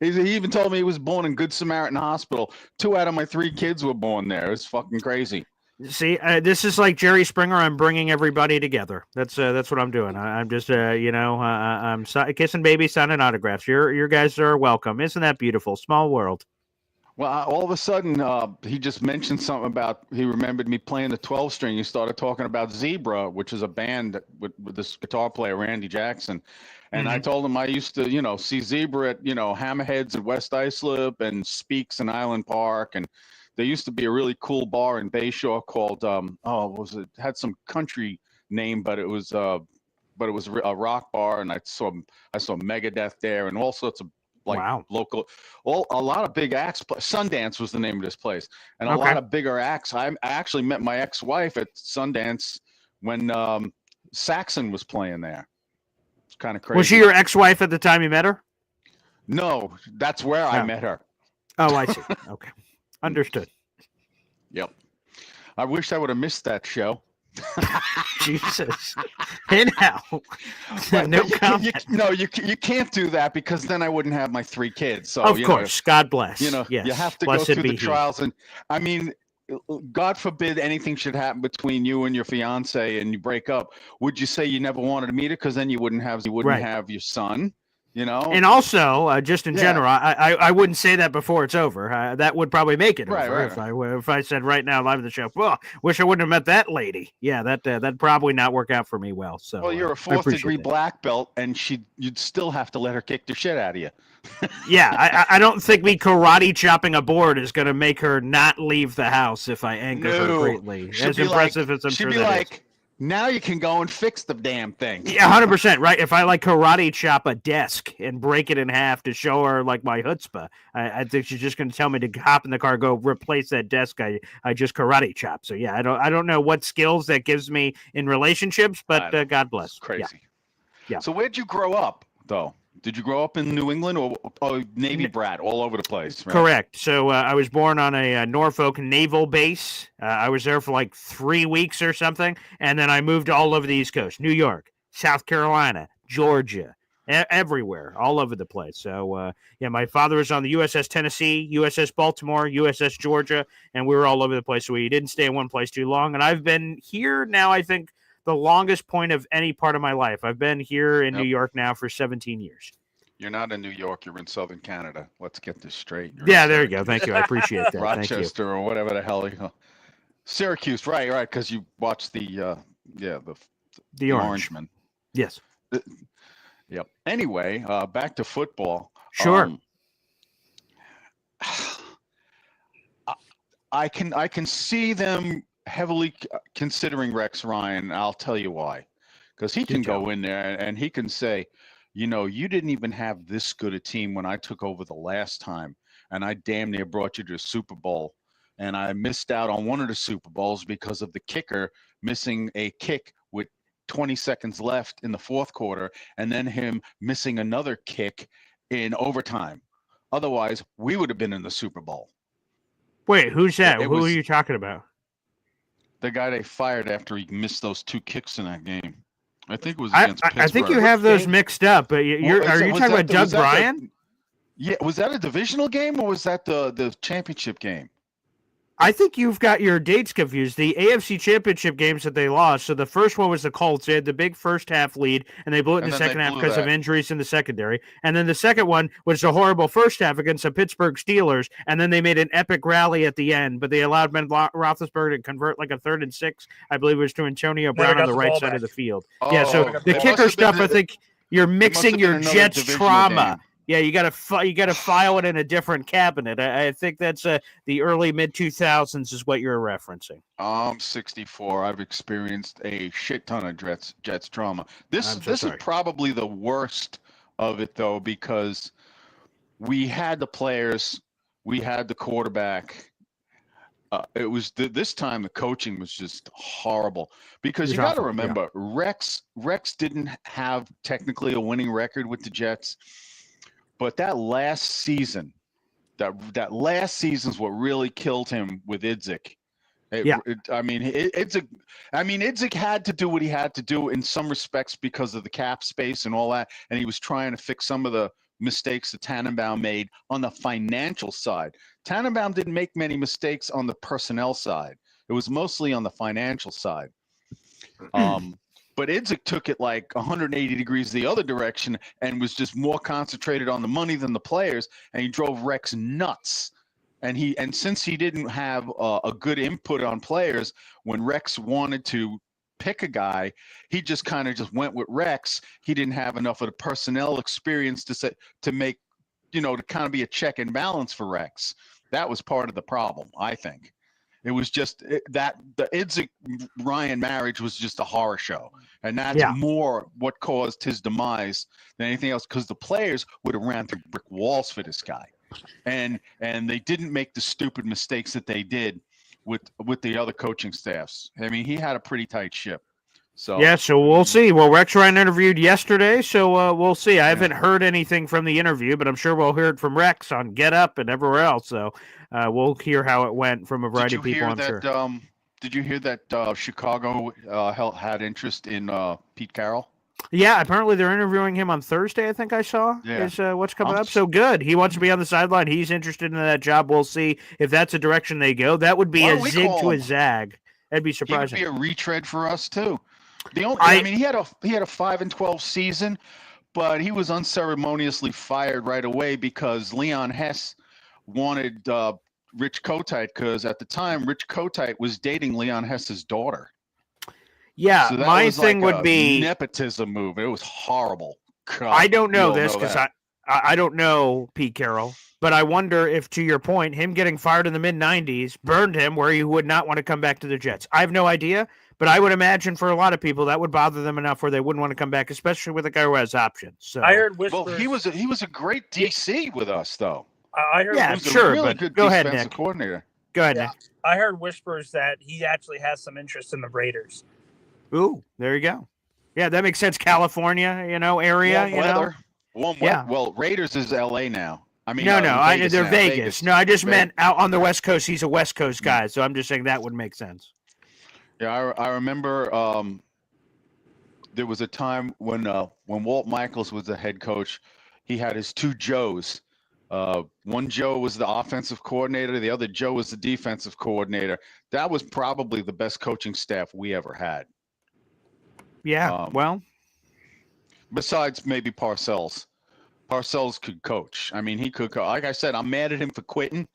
Speaker 9: even told me he was born in Good Samaritan Hospital. 2 out of my 3 kids were born there. It's fucking crazy.
Speaker 1: See, this is like Jerry Springer. I'm bringing everybody together. That's what I'm doing. I'm just, I'm kissing babies, signing autographs. Your guys are welcome. Isn't that beautiful? Small world.
Speaker 9: Well, all of a sudden, he just mentioned something about, he remembered me playing the 12-string. He started talking about Zebra, which is a band with this guitar player, Randy Jackson. And I told him I used to, see Zebra at, Hammerheads at West Islip and Speaks in Island Park. And there used to be a really cool bar in Bayshore called, it had some country name, but it was a rock bar. And I saw Megadeth there and all sorts of local, a lot of big acts. Sundance was the name of this place, and a lot of bigger acts. I actually met my ex-wife at Sundance when Saxon was playing there. It's kind of crazy.
Speaker 1: Was she your ex-wife at the time you met her?
Speaker 9: No, that's where I met her.
Speaker 1: Oh, I see. Okay, understood.
Speaker 9: Yep. I wish I would have missed that show.
Speaker 1: Jesus. Hey now.
Speaker 9: You can't do that because then I wouldn't have my 3 kids. So
Speaker 1: of course, God bless.
Speaker 9: Yes. You have to
Speaker 1: Blessed
Speaker 9: go through the trials, and I mean, God forbid anything should happen between you and your fiance and you break up. Would you say you never wanted to meet her? Because then you wouldn't have your son. And
Speaker 1: also, just in general, I wouldn't say that before it's over. That would probably make it over. If I said right now live in the show, well, wish I wouldn't have met that lady. Yeah, that'd probably not work out for me well. So,
Speaker 9: well, you're a 4th degree black belt, and you'd still have to let her kick the shit out of you.
Speaker 1: Yeah, I don't think me karate chopping a board is going to make her not leave the house if I anger her greatly. As impressive as I'm sure that is.
Speaker 9: Now you can go and fix the damn thing.
Speaker 1: Yeah, 100%, right? If I karate chop a desk and break it in half to show her my chutzpah, I think she's just going to tell me to hop in the car, go replace that desk I just karate chopped. So yeah, I don't know what skills that gives me in relationships, but God bless.
Speaker 9: It's crazy.
Speaker 1: Yeah.
Speaker 9: So where'd you grow up, though? Did you grow up in New England or Navy brat all over the place? Right?
Speaker 1: Correct. So I was born on a Norfolk naval base. I was there for 3 weeks or something. And then I moved all over the East Coast, New York, South Carolina, Georgia, everywhere, all over the place. So, my father was on the USS Tennessee, USS Baltimore, USS Georgia, and we were all over the place. So we didn't stay in one place too long. And I've been here now, I think, the longest point of any part of my life. I've been here in New York now for 17 years.
Speaker 9: You're not in New York. You're in Southern Canada. Let's get this straight.
Speaker 1: There you go. Thank you. I appreciate that.
Speaker 9: Rochester or whatever the hell. Syracuse, right, because you watched the Orangemen.
Speaker 1: Yes.
Speaker 9: Yep. Anyway, back to football.
Speaker 1: Sure.
Speaker 9: I can see them heavily considering Rex Ryan. I'll tell you why. Because he can go in there and he can say, you know, you didn't even have this good a team when I took over the last time, and I damn near brought you to a Super Bowl. And I missed out on one of the Super Bowls because of the kicker missing a kick with 20 seconds left in the fourth quarter, and then him missing another kick in overtime. Otherwise, we would have been in the Super Bowl.
Speaker 1: Wait, who's that? Who are you talking about?
Speaker 9: The guy they fired after he missed those 2 kicks in that game. I think it was against Pittsburgh.
Speaker 1: I think you have those mixed up, but are you talking about Doug Bryan?
Speaker 9: Yeah, was that a divisional game or was that the championship game?
Speaker 1: I think you've got your dates confused. The AFC Championship games that they lost. So the first one was the Colts. They had the big first half lead, and they blew it in the second half because of injuries in the secondary. And then the second one was the horrible first half against the Pittsburgh Steelers, and then they made an epic rally at the end. But they allowed Ben Roethlisberger to convert like a 3rd and 6. I believe it was to Antonio Brown on the right side of the field. Yeah, so the kicker stuff, I think you're mixing your Jets trauma. Game. Yeah, you gotta file it in a different cabinet. I think that's the early mid-2000s is what you're referencing.
Speaker 9: I'm 64. I've experienced a shit ton of Jets trauma. This is probably the worst of it though, because we had the players, we had the quarterback. It was this time the coaching was just horrible because you got to remember Rex didn't have technically a winning record with the Jets. But that last season, that last season's what really killed him with Idzik. Idzik had to do what he had to do in some respects because of the cap space and all that, and he was trying to fix some of the mistakes that Tannenbaum made on the financial side. Tannenbaum didn't make many mistakes on the personnel side. It was mostly on the financial side. But Idzik took it like 180 degrees the other direction and was just more concentrated on the money than the players, and he drove Rex nuts. And since he didn't have a good input on players, when Rex wanted to pick a guy, he just kind of just went with Rex. He didn't have enough of the personnel experience to make, to kind of be a check and balance for Rex. That was part of the problem, I think. It was just that the Idzik-Ryan marriage was just a horror show. And that's more what caused his demise than anything else, because the players would have ran through brick walls for this guy. And they didn't make the stupid mistakes that they did with the other coaching staffs. I mean, he had a pretty tight ship. So
Speaker 1: we'll see. Well, Rex Ryan interviewed yesterday, so we'll see. I haven't heard anything from the interview, but I'm sure we'll hear it from Rex on Get Up and everywhere else. So we'll hear how it went from a variety of people, I'm sure.
Speaker 9: Did you hear that Chicago had interest in Pete Carroll?
Speaker 1: Yeah, apparently they're interviewing him on Thursday, I think I saw, is what's coming up. So good. He wants to be on the sideline. He's interested in that job. We'll see if that's a direction they go. That would be a zig to a zag. That'd be surprising.
Speaker 9: He would be a retread for us, too. He had a 5-12 season, but he was unceremoniously fired right away because Leon Hess wanted Rich Kotite, because at the time Rich Kotite was dating Leon Hess's daughter.
Speaker 1: Yeah,
Speaker 9: so
Speaker 1: my thing would be
Speaker 9: nepotism move. It was horrible. God,
Speaker 1: I don't know this because I don't know Pete Carroll, but I wonder if, to your point, him getting fired in the mid-90s burned him where he would not want to come back to the Jets. I have no idea. But I would imagine for a lot of people that would bother them enough where they wouldn't want to come back, especially with a guy who has options. So
Speaker 4: I heard whispers.
Speaker 9: Well, he was a great DC with us, though.
Speaker 4: I heard.
Speaker 1: Yeah, sure.
Speaker 9: Really
Speaker 1: but
Speaker 9: good
Speaker 1: go ahead,
Speaker 9: defensive
Speaker 1: Nick.
Speaker 9: Coordinator.
Speaker 1: Go ahead, Nick.
Speaker 4: I heard whispers that he actually has some interest in the Raiders.
Speaker 1: Ooh, there you go. Yeah, that makes sense. California, area.
Speaker 9: Warm weather. Warm weather. Well, Raiders is L.A. now. I mean,
Speaker 1: they're Vegas. No, I just meant out on the West Coast. He's a West Coast guy, so I'm just saying that would make sense.
Speaker 9: Yeah, I remember there was a time when Walt Michaels was the head coach, he had his 2 Joes. One Joe was the offensive coordinator. The other Joe was the defensive coordinator. That was probably the best coaching staff we ever had.
Speaker 1: Yeah,
Speaker 9: besides maybe Parcells. Parcells could coach. I mean, he could coach. Like I said, I'm mad at him for quitting.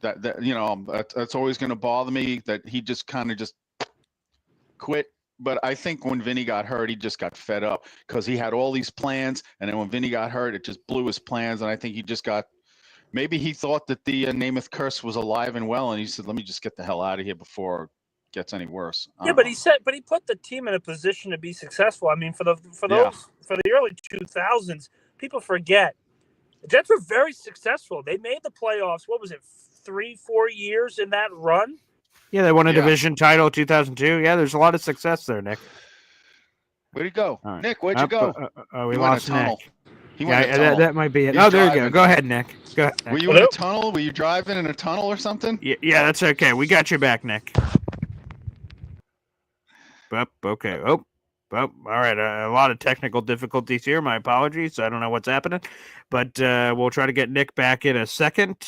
Speaker 9: That's always going to bother me, that he just kind of just quit. But I think when Vinny got hurt, he just got fed up because he had all these plans, and then when Vinny got hurt, it just blew his plans. And I think he just maybe he thought that the Namath curse was alive and well, and he said, "Let me just get the hell out of here before gets any worse.
Speaker 4: Yeah, but he put the team in a position to be successful. I mean, for the early 2000s, people forget the Jets were very successful. They made the playoffs. What was it, 3-4 years in that run?
Speaker 1: Yeah, they won a division title 2002. Yeah, there's a lot of success there, Nick.
Speaker 9: Where'd he go?
Speaker 1: Right.
Speaker 9: Nick, where'd you go?
Speaker 1: We lost Nick.
Speaker 9: He went in a tunnel.
Speaker 1: That might be it.
Speaker 9: He's
Speaker 1: there you go.
Speaker 9: driving.
Speaker 1: Go ahead, Nick. Go ahead, Nick.
Speaker 9: Were you in a tunnel? Were you driving in a tunnel or something?
Speaker 1: Yeah, that's okay. We got you back, Nick. Okay. All right. A lot of technical difficulties here. My apologies. I don't know what's happening, but we'll try to get Nick back in a second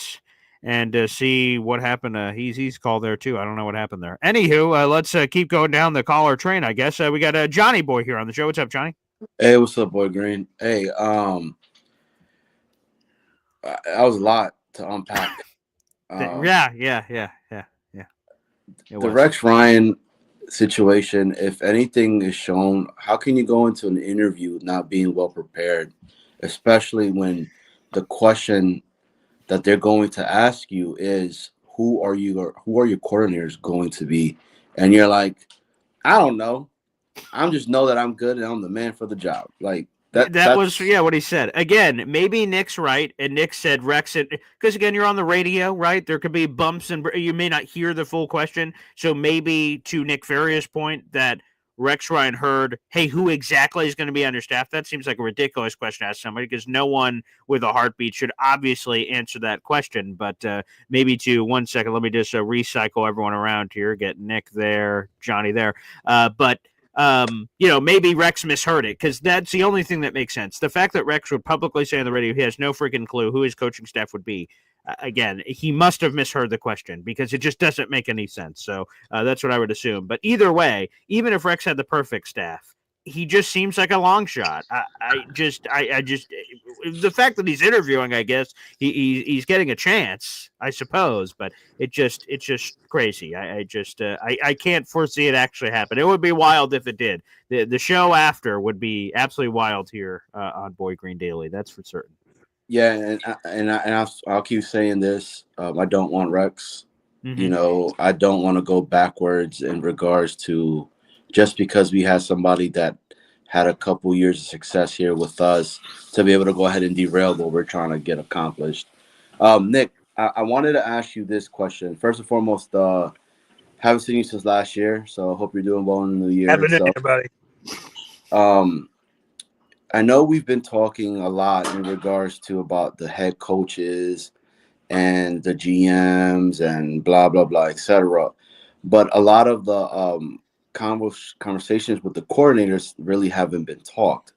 Speaker 1: and see what happened. He's called there too. I don't know what happened there. Anywho, let's keep going down the caller train. I guess we got Johnny Boy here on the show. What's up, Johnny?
Speaker 10: Hey, what's up, Boy Green? Hey, that was a lot to unpack.
Speaker 1: Yeah.
Speaker 10: The Rex Ryan situation, if anything is shown, how can you go into an interview not being well prepared, especially when the question that they're going to ask you is who are your coordinators going to be? And you're like, I don't know. I just know that I'm good and I'm the man for the job. Like
Speaker 1: that was what he said. Again, maybe Nick's right, and Nick said Rex, because again, you're on the radio, right? There could be bumps and you may not hear the full question. So maybe to Nick Ferrier's point that Rex Ryan heard, hey, who exactly is going to be on your staff? That seems like a ridiculous question to ask somebody because no one with a heartbeat should obviously answer that question. But maybe to 1 second, let me just recycle everyone around here, get Nick there, Johnny there. Maybe Rex misheard it because that's the only thing that makes sense. The fact that Rex would publicly say on the radio he has no freaking clue who his coaching staff would be. Again, he must have misheard the question because it just doesn't make any sense. So that's what I would assume. But either way, even if Rex had the perfect staff, he just seems like a long shot. I just the fact that he's interviewing, I guess he's getting a chance, I suppose. But it's just crazy. I can't foresee it actually happen. It would be wild if it did. The show after would be absolutely wild here on Boy Green Daily. That's for certain.
Speaker 10: Yeah, and I'll keep saying this. I don't want Rex.
Speaker 1: Mm-hmm.
Speaker 10: I don't want to go backwards in regards to just because we had somebody that had a couple years of success here with us to be able to go ahead and derail what we're trying to get accomplished. Nick, I wanted to ask you this question. First and foremost, haven't seen you since last year, so I hope you're doing well in the new year.
Speaker 4: Happy New Year, buddy.
Speaker 10: I know we've been talking a lot in regards to about the head coaches and the GMs and blah, blah, blah, etc. But a lot of the conversations with the coordinators really haven't been talked,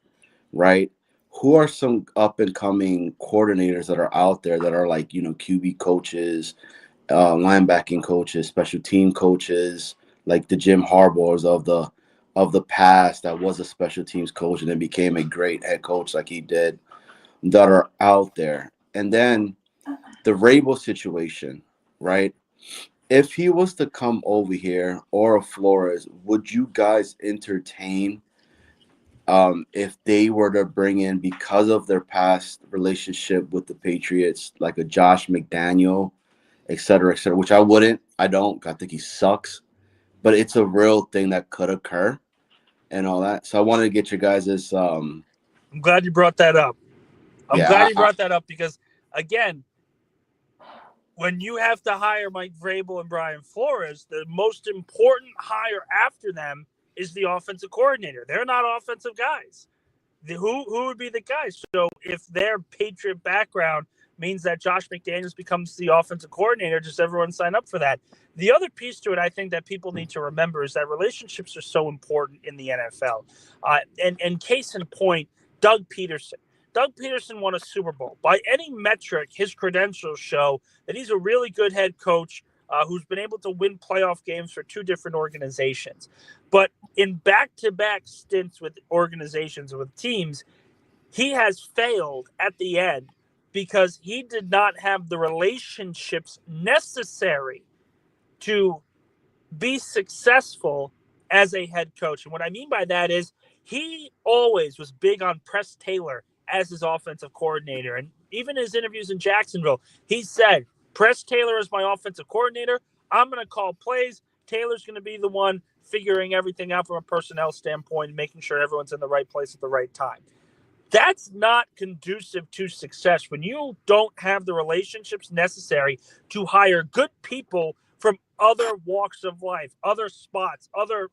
Speaker 10: right? Who are some up-and-coming coordinators that are out there that are like, QB coaches, linebacking coaches, special team coaches, like the Jim Harbaughs of the past that was a special teams coach and then became a great head coach like he did, that are out there. And then the Rabel situation, right? If he was to come over here or a Flores, would you guys entertain if they were to bring in, because of their past relationship with the Patriots, like a Josh McDaniel, et cetera, which I wouldn't. I don't. I think he sucks. But it's a real thing that could occur and all that. So I wanted to get your guys'
Speaker 4: I'm glad you brought that up. I'm glad you brought that up because, again, when you have to hire Mike Vrabel and Brian Flores, the most important hire after them is the offensive coordinator. They're not offensive guys. Who would be the guys? So if their Patriot background means that Josh McDaniels becomes the offensive coordinator, just everyone sign up for that. The other piece to it, I think that people need to remember is that relationships are so important in the NFL. And case in point, Doug Peterson. Doug Peterson won a Super Bowl. By any metric, his credentials show that he's a really good head coach who's been able to win playoff games for two different organizations. But in back-to-back stints with organizations, with teams, he has failed at the end because he did not have the relationships necessary to be successful as a head coach. And what I mean by that is he always was big on Press Taylor as his offensive coordinator. And even his interviews in Jacksonville, he said, Press Taylor is my offensive coordinator. I'm going to call plays, Taylor's going to be the one figuring everything out from a personnel standpoint and making sure everyone's in the right place at the right time. That's not conducive to success when you don't have the relationships necessary to hire good people from other walks of life, other spots, other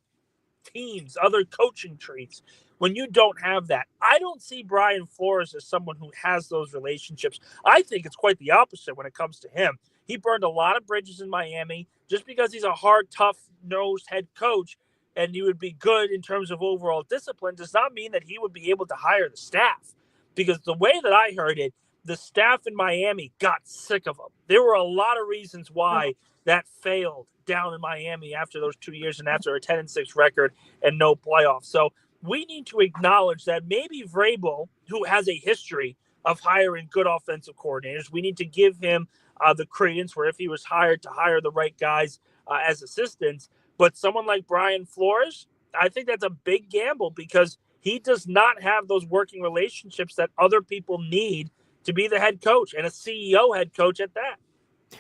Speaker 4: teams, other coaching trees. When you don't have that, I don't see Brian Flores as someone who has those relationships. I think it's quite the opposite when it comes to him. He burned a lot of bridges in Miami. Just because he's a hard, tough-nosed head coach and he would be good in terms of overall discipline does not mean that he would be able to hire the staff. Because the way that I heard it, the staff in Miami got sick of him. There were a lot of reasons why that failed down in Miami after those 2 years and after a 10-6 record and no playoffs. So we need to acknowledge that maybe Vrabel, who has a history of hiring good offensive coordinators, we need to give him the credence where if he was hired to hire the right guys as assistants. But someone like Brian Flores, I think that's a big gamble because he does not have those working relationships that other people need to be the head coach and a CEO head coach at that.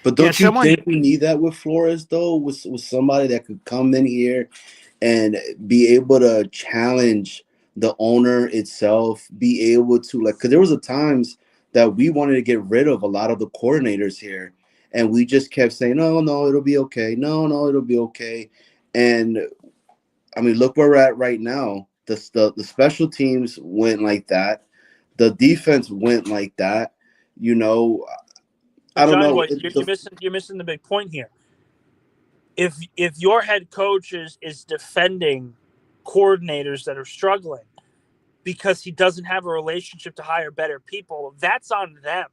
Speaker 10: But don't you think we need that with Flores, though, with somebody that could come in here and be able to challenge the owner itself, be able to, like, because there was a times that we wanted to get rid of a lot of the coordinators here, and we just kept saying, no, it'll be okay. No, it'll be okay. And, I mean, look where we're at right now. The special teams went like that. The defense went like that. You know, I don't know.
Speaker 4: You're missing the big point here. If your head coach is defending coordinators that are struggling because he doesn't have a relationship to hire better people, that's on them.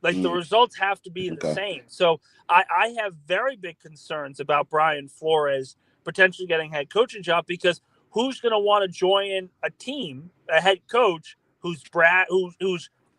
Speaker 4: Like the results have to be the same. So I have very big concerns about Brian Flores potentially getting a head coaching job because who's going to want to join a team, a head coach who's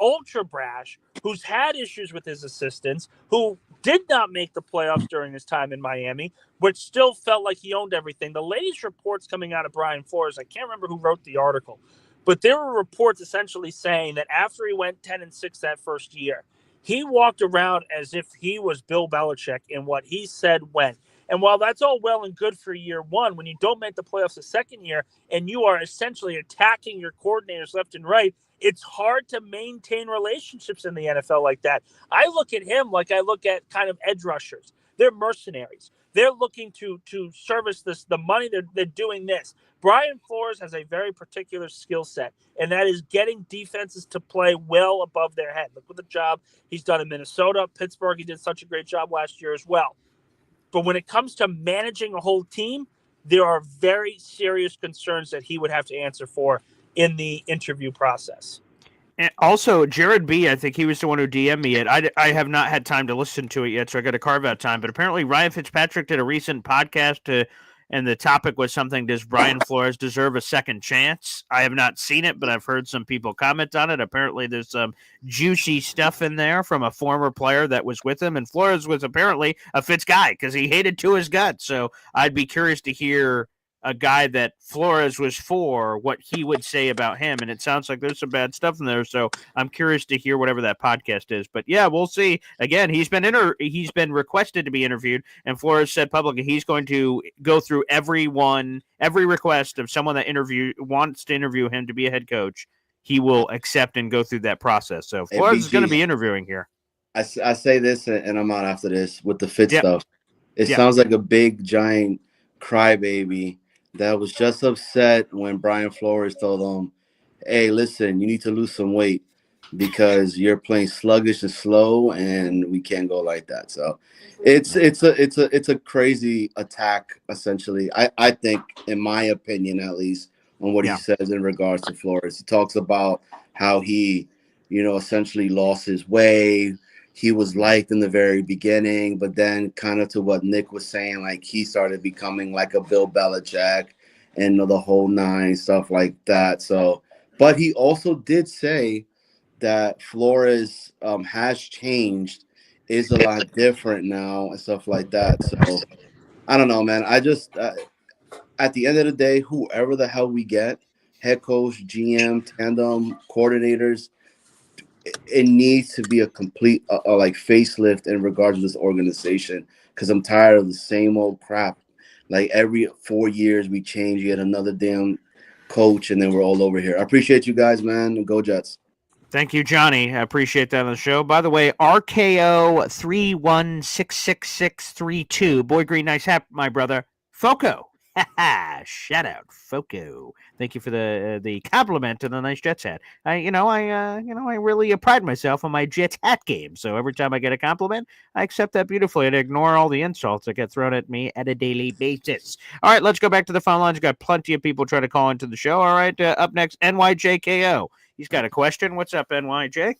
Speaker 4: ultra brash, who's had issues with his assistants, who did not make the playoffs during his time in Miami, but still felt like he owned everything. The latest reports coming out of Brian Flores, I can't remember who wrote the article, but there were reports essentially saying that after he went 10-6 that first year, he walked around as if he was Bill Belichick in what he said went. And while that's all well and good for year one, when you don't make the playoffs the second year and you are essentially attacking your coordinators left and right, it's hard to maintain relationships in the NFL like that. I look at him like I look at kind of edge rushers. They're mercenaries. They're looking to service the money. They're doing this. Brian Flores has a very particular skill set, and that is getting defenses to play well above their head. Look at the job he's done in Minnesota. Pittsburgh, he did such a great job last year as well. But when it comes to managing a whole team, there are very serious concerns that he would have to answer for in the interview process.
Speaker 1: And also, Jared B., I think he was the one who DM'd me it. I have not had time to listen to it yet, so I got to carve out time. But apparently Ryan Fitzpatrick did a recent podcast and the topic was something, does Brian Flores deserve a second chance? I have not seen it, but I've heard some people comment on it. Apparently there's some juicy stuff in there from a former player that was with him, and Flores was apparently a Fitz guy because he hated to his gut. So I'd be curious to hear a guy that Flores was for, what he would say about him. And it sounds like there's some bad stuff in there. So I'm curious to hear whatever that podcast is. But yeah, we'll see. Again, he's been requested to be interviewed, and Flores said publicly he's going to go through every request of someone that wants to interview him to be a head coach. He will accept and go through that process. So Flores is going to be interviewing here.
Speaker 10: I say this, and I'm out after this with the Fitz stuff. It sounds like a big, giant crybaby that was just upset when Brian Flores told him, hey, listen, you need to lose some weight because you're playing sluggish and slow, and we can't go like that. So it's a crazy attack, essentially. I think, in my opinion, at least, on what he says in regards to Flores. He talks about how he, essentially lost his way. He was liked in the very beginning, but then kind of to what Nick was saying, like he started becoming like a Bill Belichick and the whole nine, stuff like that. So, but he also did say that Flores has changed, is a lot different now and stuff like that. So I don't know, man. I just, at the end of the day, whoever the hell we get, head coach, GM, tandem, coordinators, it needs to be a complete like facelift in regards to this organization, because I'm tired of the same old crap. like every 4 years we change yet another damn coach, and then we're all over here. I appreciate you guys, man. Go Jets.
Speaker 1: Thank you, Johnny. I appreciate that on the show. By the way, RKO 3166632. Boy Green, nice hat, my brother. Foco. Shout out, Foco. Thank you for the compliment and the nice Jets hat. I really pride myself on my Jets hat game. So every time I get a compliment, I accept that beautifully and ignore all the insults that get thrown at me at a daily basis. All right, let's go back to the phone lines. We've got plenty of people trying to call into the show. All right, up next, NYJKO. He's got a question. What's up, NYJ?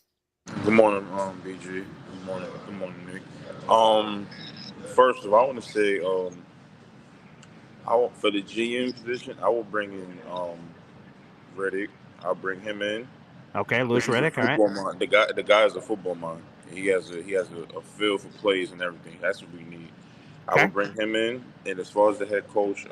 Speaker 11: Good morning, BG. Good morning, Nick. First of all, I want to say, for the GM position, I will bring in Reddick. I'll bring him in.
Speaker 1: Okay, Louis Reddick. All right.
Speaker 11: Mind. The guy is a football mind. He has a feel for plays and everything. That's what we need. Okay. I will bring him in. And as far as the head coach,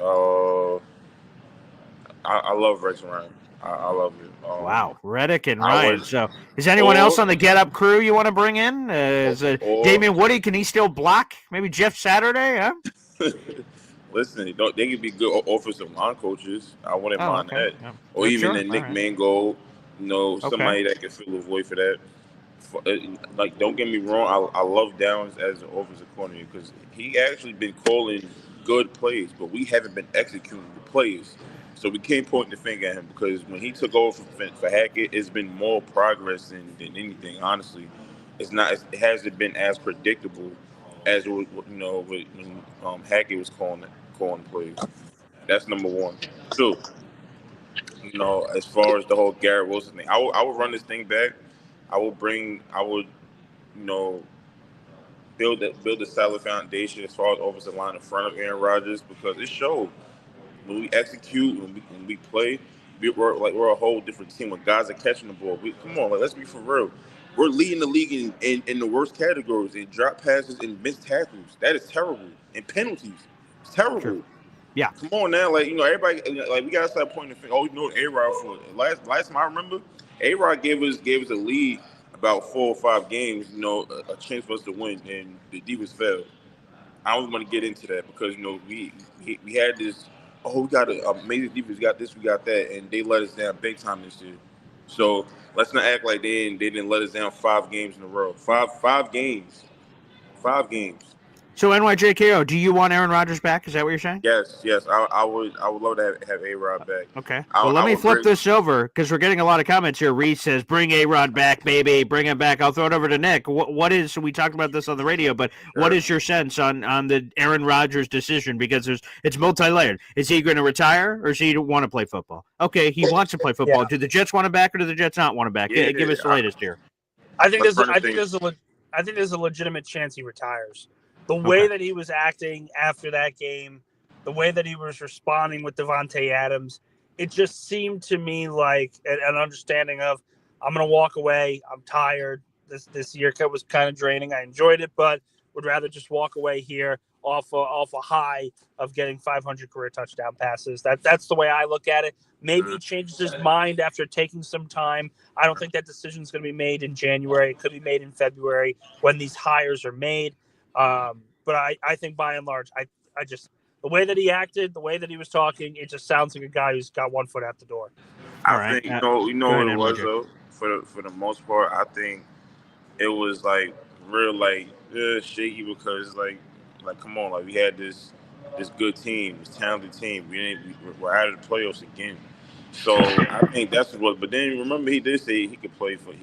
Speaker 11: I love Rex Ryan. I love it.
Speaker 1: Wow, Reddick and Ryan. So, is anyone else on the Get Up crew you want to bring in? Is Damian Woody? Can he still block? Maybe Jeff Saturday? Huh?
Speaker 11: Listen, they could be good offensive line coaches. I wouldn't mind that. Yeah. Or even a Nick Mangold. Somebody that can fill a void for that. Like, don't get me wrong. I love Downs as an offensive coordinator because he actually been calling good plays, but we haven't been executing the plays. So we can't point the finger at him because when he took over for Hackett, it's been more progress than anything. Honestly, it hasn't been as predictable as when Hackett was calling plays. That's number one. Two, as far as the whole Garrett Wilson thing, I would run this thing back. I would build a solid foundation as far as offensive line in front of Aaron Rodgers because it showed. When we execute, when we play, we're a whole different team. When guys are catching the ball, let's be for real. We're leading the league in the worst categories in drop passes and missed tackles. That is terrible. And penalties, it's terrible. Sure.
Speaker 1: Yeah.
Speaker 11: Come on now, everybody, we gotta start pointing the finger. Oh, A-Rod for it. Last time I remember, A-Rod gave us a lead about 4 or 5 games. A chance for us to win, and the defense failed. I don't want to get into that because we had this. Oh, we got an amazing defense. We got this, we got that, and they let us down big time this year. So let's not act like they didn't let us down 5 games in a row. Five games.
Speaker 1: So NYJKO, do you want Aaron Rodgers back? Is that what you're saying?
Speaker 11: Yes. I would love to have A-Rod back.
Speaker 1: Okay. Let me flip this over because we're getting a lot of comments here. Reese says, "Bring A-Rod back, baby. Bring him back." I'll throw it over to Nick. What is? We talked about this on the radio, but what is your sense on the Aaron Rodgers decision? Because it's multi-layered. Is he going to retire or does he want to play football? Okay, he wants to play football. Yeah. Do the Jets want him back or do the Jets not want him back? Yeah, give us the latest here.
Speaker 4: I think there's a legitimate chance he retires. The way that he was acting after that game, the way that he was responding with Devontae Adams, it just seemed to me like an understanding of, I'm going to walk away. I'm tired. This year was kind of draining. I enjoyed it, but would rather just walk away here off a high of getting 500 career touchdown passes. That's the way I look at it. Maybe he changes his mind after taking some time. I don't think that decision is going to be made in January. It could be made in February when these hires are made. But I think by and large, I just, the way that he acted, the way that he was talking, it just sounds like a guy who's got one foot out the door.
Speaker 11: I think what it was though, for the most part, I think it was real shaky because like come on, we had this good team, this talented team. We're out of the playoffs again. So I think that's what. But then remember, he did say he could play for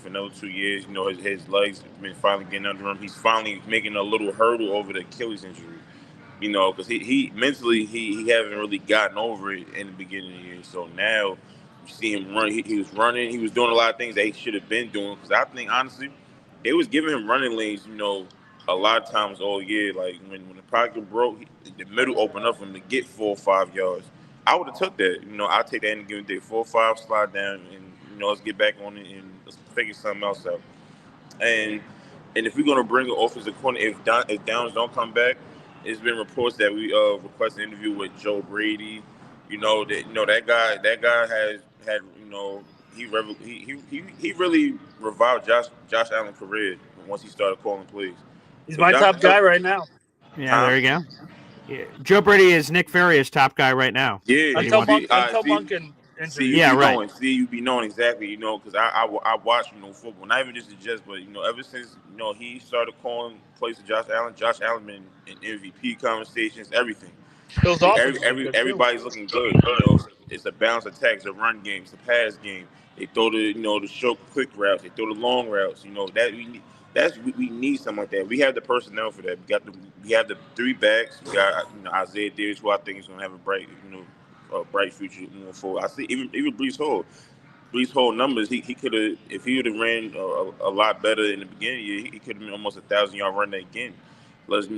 Speaker 11: another 2 years. His legs have been finally getting under him. He's finally making a little hurdle over the Achilles injury. Because he mentally he haven't really gotten over it in the beginning of the year. So now you see him run. He was running. He was doing a lot of things that he should have been doing. Because I think honestly, they was giving him running lanes. A lot of times all year. Like when the pocket broke, the middle opened up for him to get 4 or 5 yards. I would have took that. I'll take that any given day. 4 or 5, slide down, and let's get back on it and let's figure something else out. And if we're gonna bring an offensive coordinator, if Downs don't come back, it's been reports that we requested an interview with Joe Brady. That guy has had he really revived Josh Allen's career once he started calling plays.
Speaker 4: He's my top guy right now.
Speaker 1: Yeah, there you go. Yeah. Joe Brady is Nick Ferria's top guy right now.
Speaker 11: Yeah,
Speaker 4: Until
Speaker 11: see,
Speaker 4: Monken injury.
Speaker 11: you
Speaker 1: Yeah,
Speaker 11: be
Speaker 1: right.
Speaker 11: knowing. See, you be knowing exactly. Because I watch football, not even just the Jets, but ever since he started calling plays to Josh Allen. Josh Allen been in MVP conversations, everything.
Speaker 4: Those offenses are good, too.
Speaker 11: Everybody's looking good. It's a balanced attack, it's a run game, it's a pass game. They throw the short, quick routes. They throw the long routes. That we need. We need something like that. We have the personnel for that. We have the three backs. We got Isaiah Davis, who I think is going to have a bright future moving forward. I see even Brees Hall. Brees Hall numbers. He could have, if he would have ran a lot better in the beginning of the year, he could have been almost 1,000-yard runner again. Let's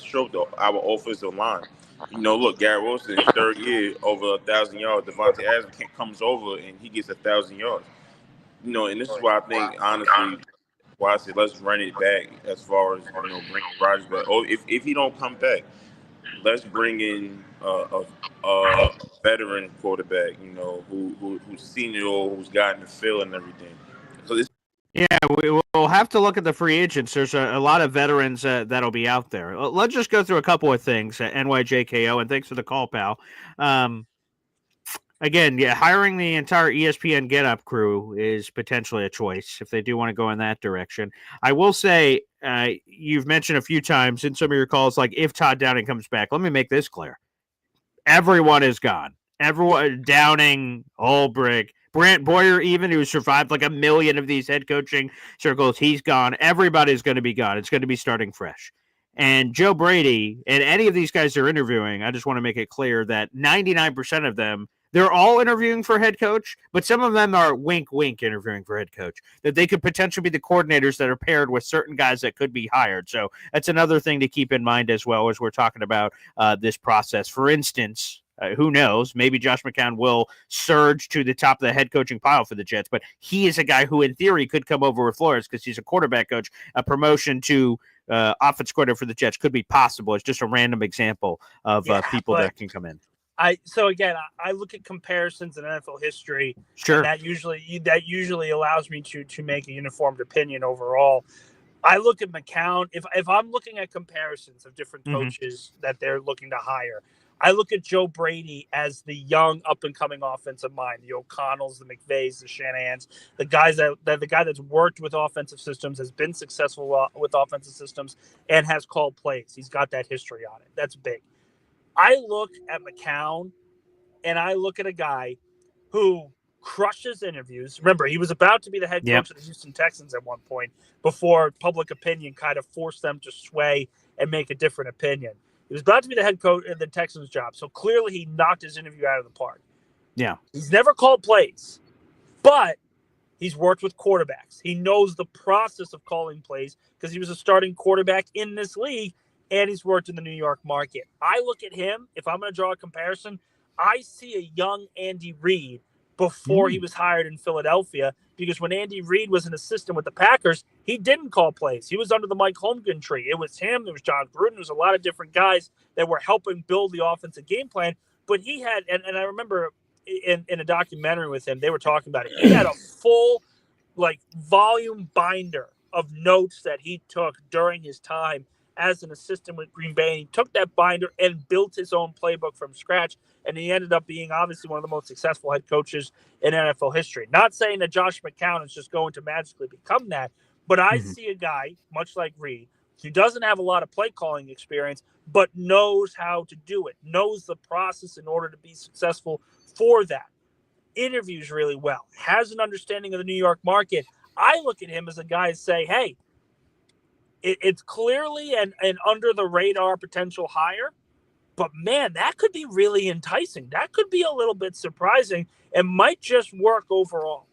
Speaker 11: show our offensive line. Look, Garrett Wilson, his third year, over 1,000 yards. Devontae Adams comes over and he gets 1,000 yards. And this is why I think, honestly, why I said let's run it back as far as bringing Rodgers back. Oh, if he don't come back, let's bring in a veteran quarterback. Who's seen it all, who's gotten the feel and everything. So this.
Speaker 1: Yeah, we'll have to look at the free agents. There's a lot of veterans that'll be out there. Let's just go through a couple of things. NYJKO, and thanks for the call, pal. Again, hiring the entire ESPN Get Up crew is potentially a choice if they do want to go in that direction. I will say, you've mentioned a few times in some of your calls, like if Todd Downing comes back, let me make this clear. Everyone is gone. Everyone, Downing, Ulbrich, Brant Boyer, even, who survived like a million of these head coaching circles, he's gone. Everybody's going to be gone. It's going to be starting fresh. And Joe Brady and any of these guys they're interviewing, I just want to make it clear that 99% of them, they're all interviewing for head coach, but some of them are wink, wink interviewing for head coach, that they could potentially be the coordinators that are paired with certain guys that could be hired. So that's another thing to keep in mind as well as we're talking about this process. For instance, who knows? Maybe Josh McCown will surge to the top of the head coaching pile for the Jets, but he is a guy who, in theory, could come over with Flores because he's a quarterback coach. A promotion to offense coordinator for the Jets could be possible. It's just a random example of people that can come in.
Speaker 4: I look at comparisons in NFL history.
Speaker 1: Sure,
Speaker 4: and that usually allows me to make a uniformed opinion overall. I look at McCown. If I'm looking at comparisons of different coaches that they're looking to hire, I look at Joe Brady as the young up-and-coming offensive mind, the O'Connells, the McVays, the Shanahans, the guys the guy that's worked with offensive systems, has been successful with offensive systems, and has called plays. He's got that history on it. That's big. I look at McCown, and I look at a guy who crushes interviews. Remember, he was about to be the head coach of the Houston Texans at one point before public opinion kind of forced them to sway and make a different opinion. He was about to be the head coach in the Texans job, so clearly he knocked his interview out of the park.
Speaker 1: Yeah.
Speaker 4: He's never called plays, but he's worked with quarterbacks. He knows the process of calling plays because he was a starting quarterback in this league, and he's worked in the New York market. I look at him, if I'm going to draw a comparison, I see a young Andy Reid before he was hired in Philadelphia, because when Andy Reid was an assistant with the Packers, he didn't call plays. He was under the Mike Holmgren tree. It was him. There was John Gruden. There was a lot of different guys that were helping build the offensive game plan. But he had, and I remember in a documentary with him, they were talking about it. He had a full, volume binder of notes that he took during his time as an assistant with Green Bay. And he took that binder and built his own playbook from scratch. And he ended up being obviously one of the most successful head coaches in NFL history. Not saying that Josh McCown is just going to magically become that, but I see a guy, much like Reid, who doesn't have a lot of play calling experience, but knows how to do it, knows the process in order to be successful for that. Interviews really well, has an understanding of the New York market. I look at him as a guy and say, hey, it's clearly an under the radar potential hire. But, man, that could be really enticing. That could be a little bit surprising and might just work overall.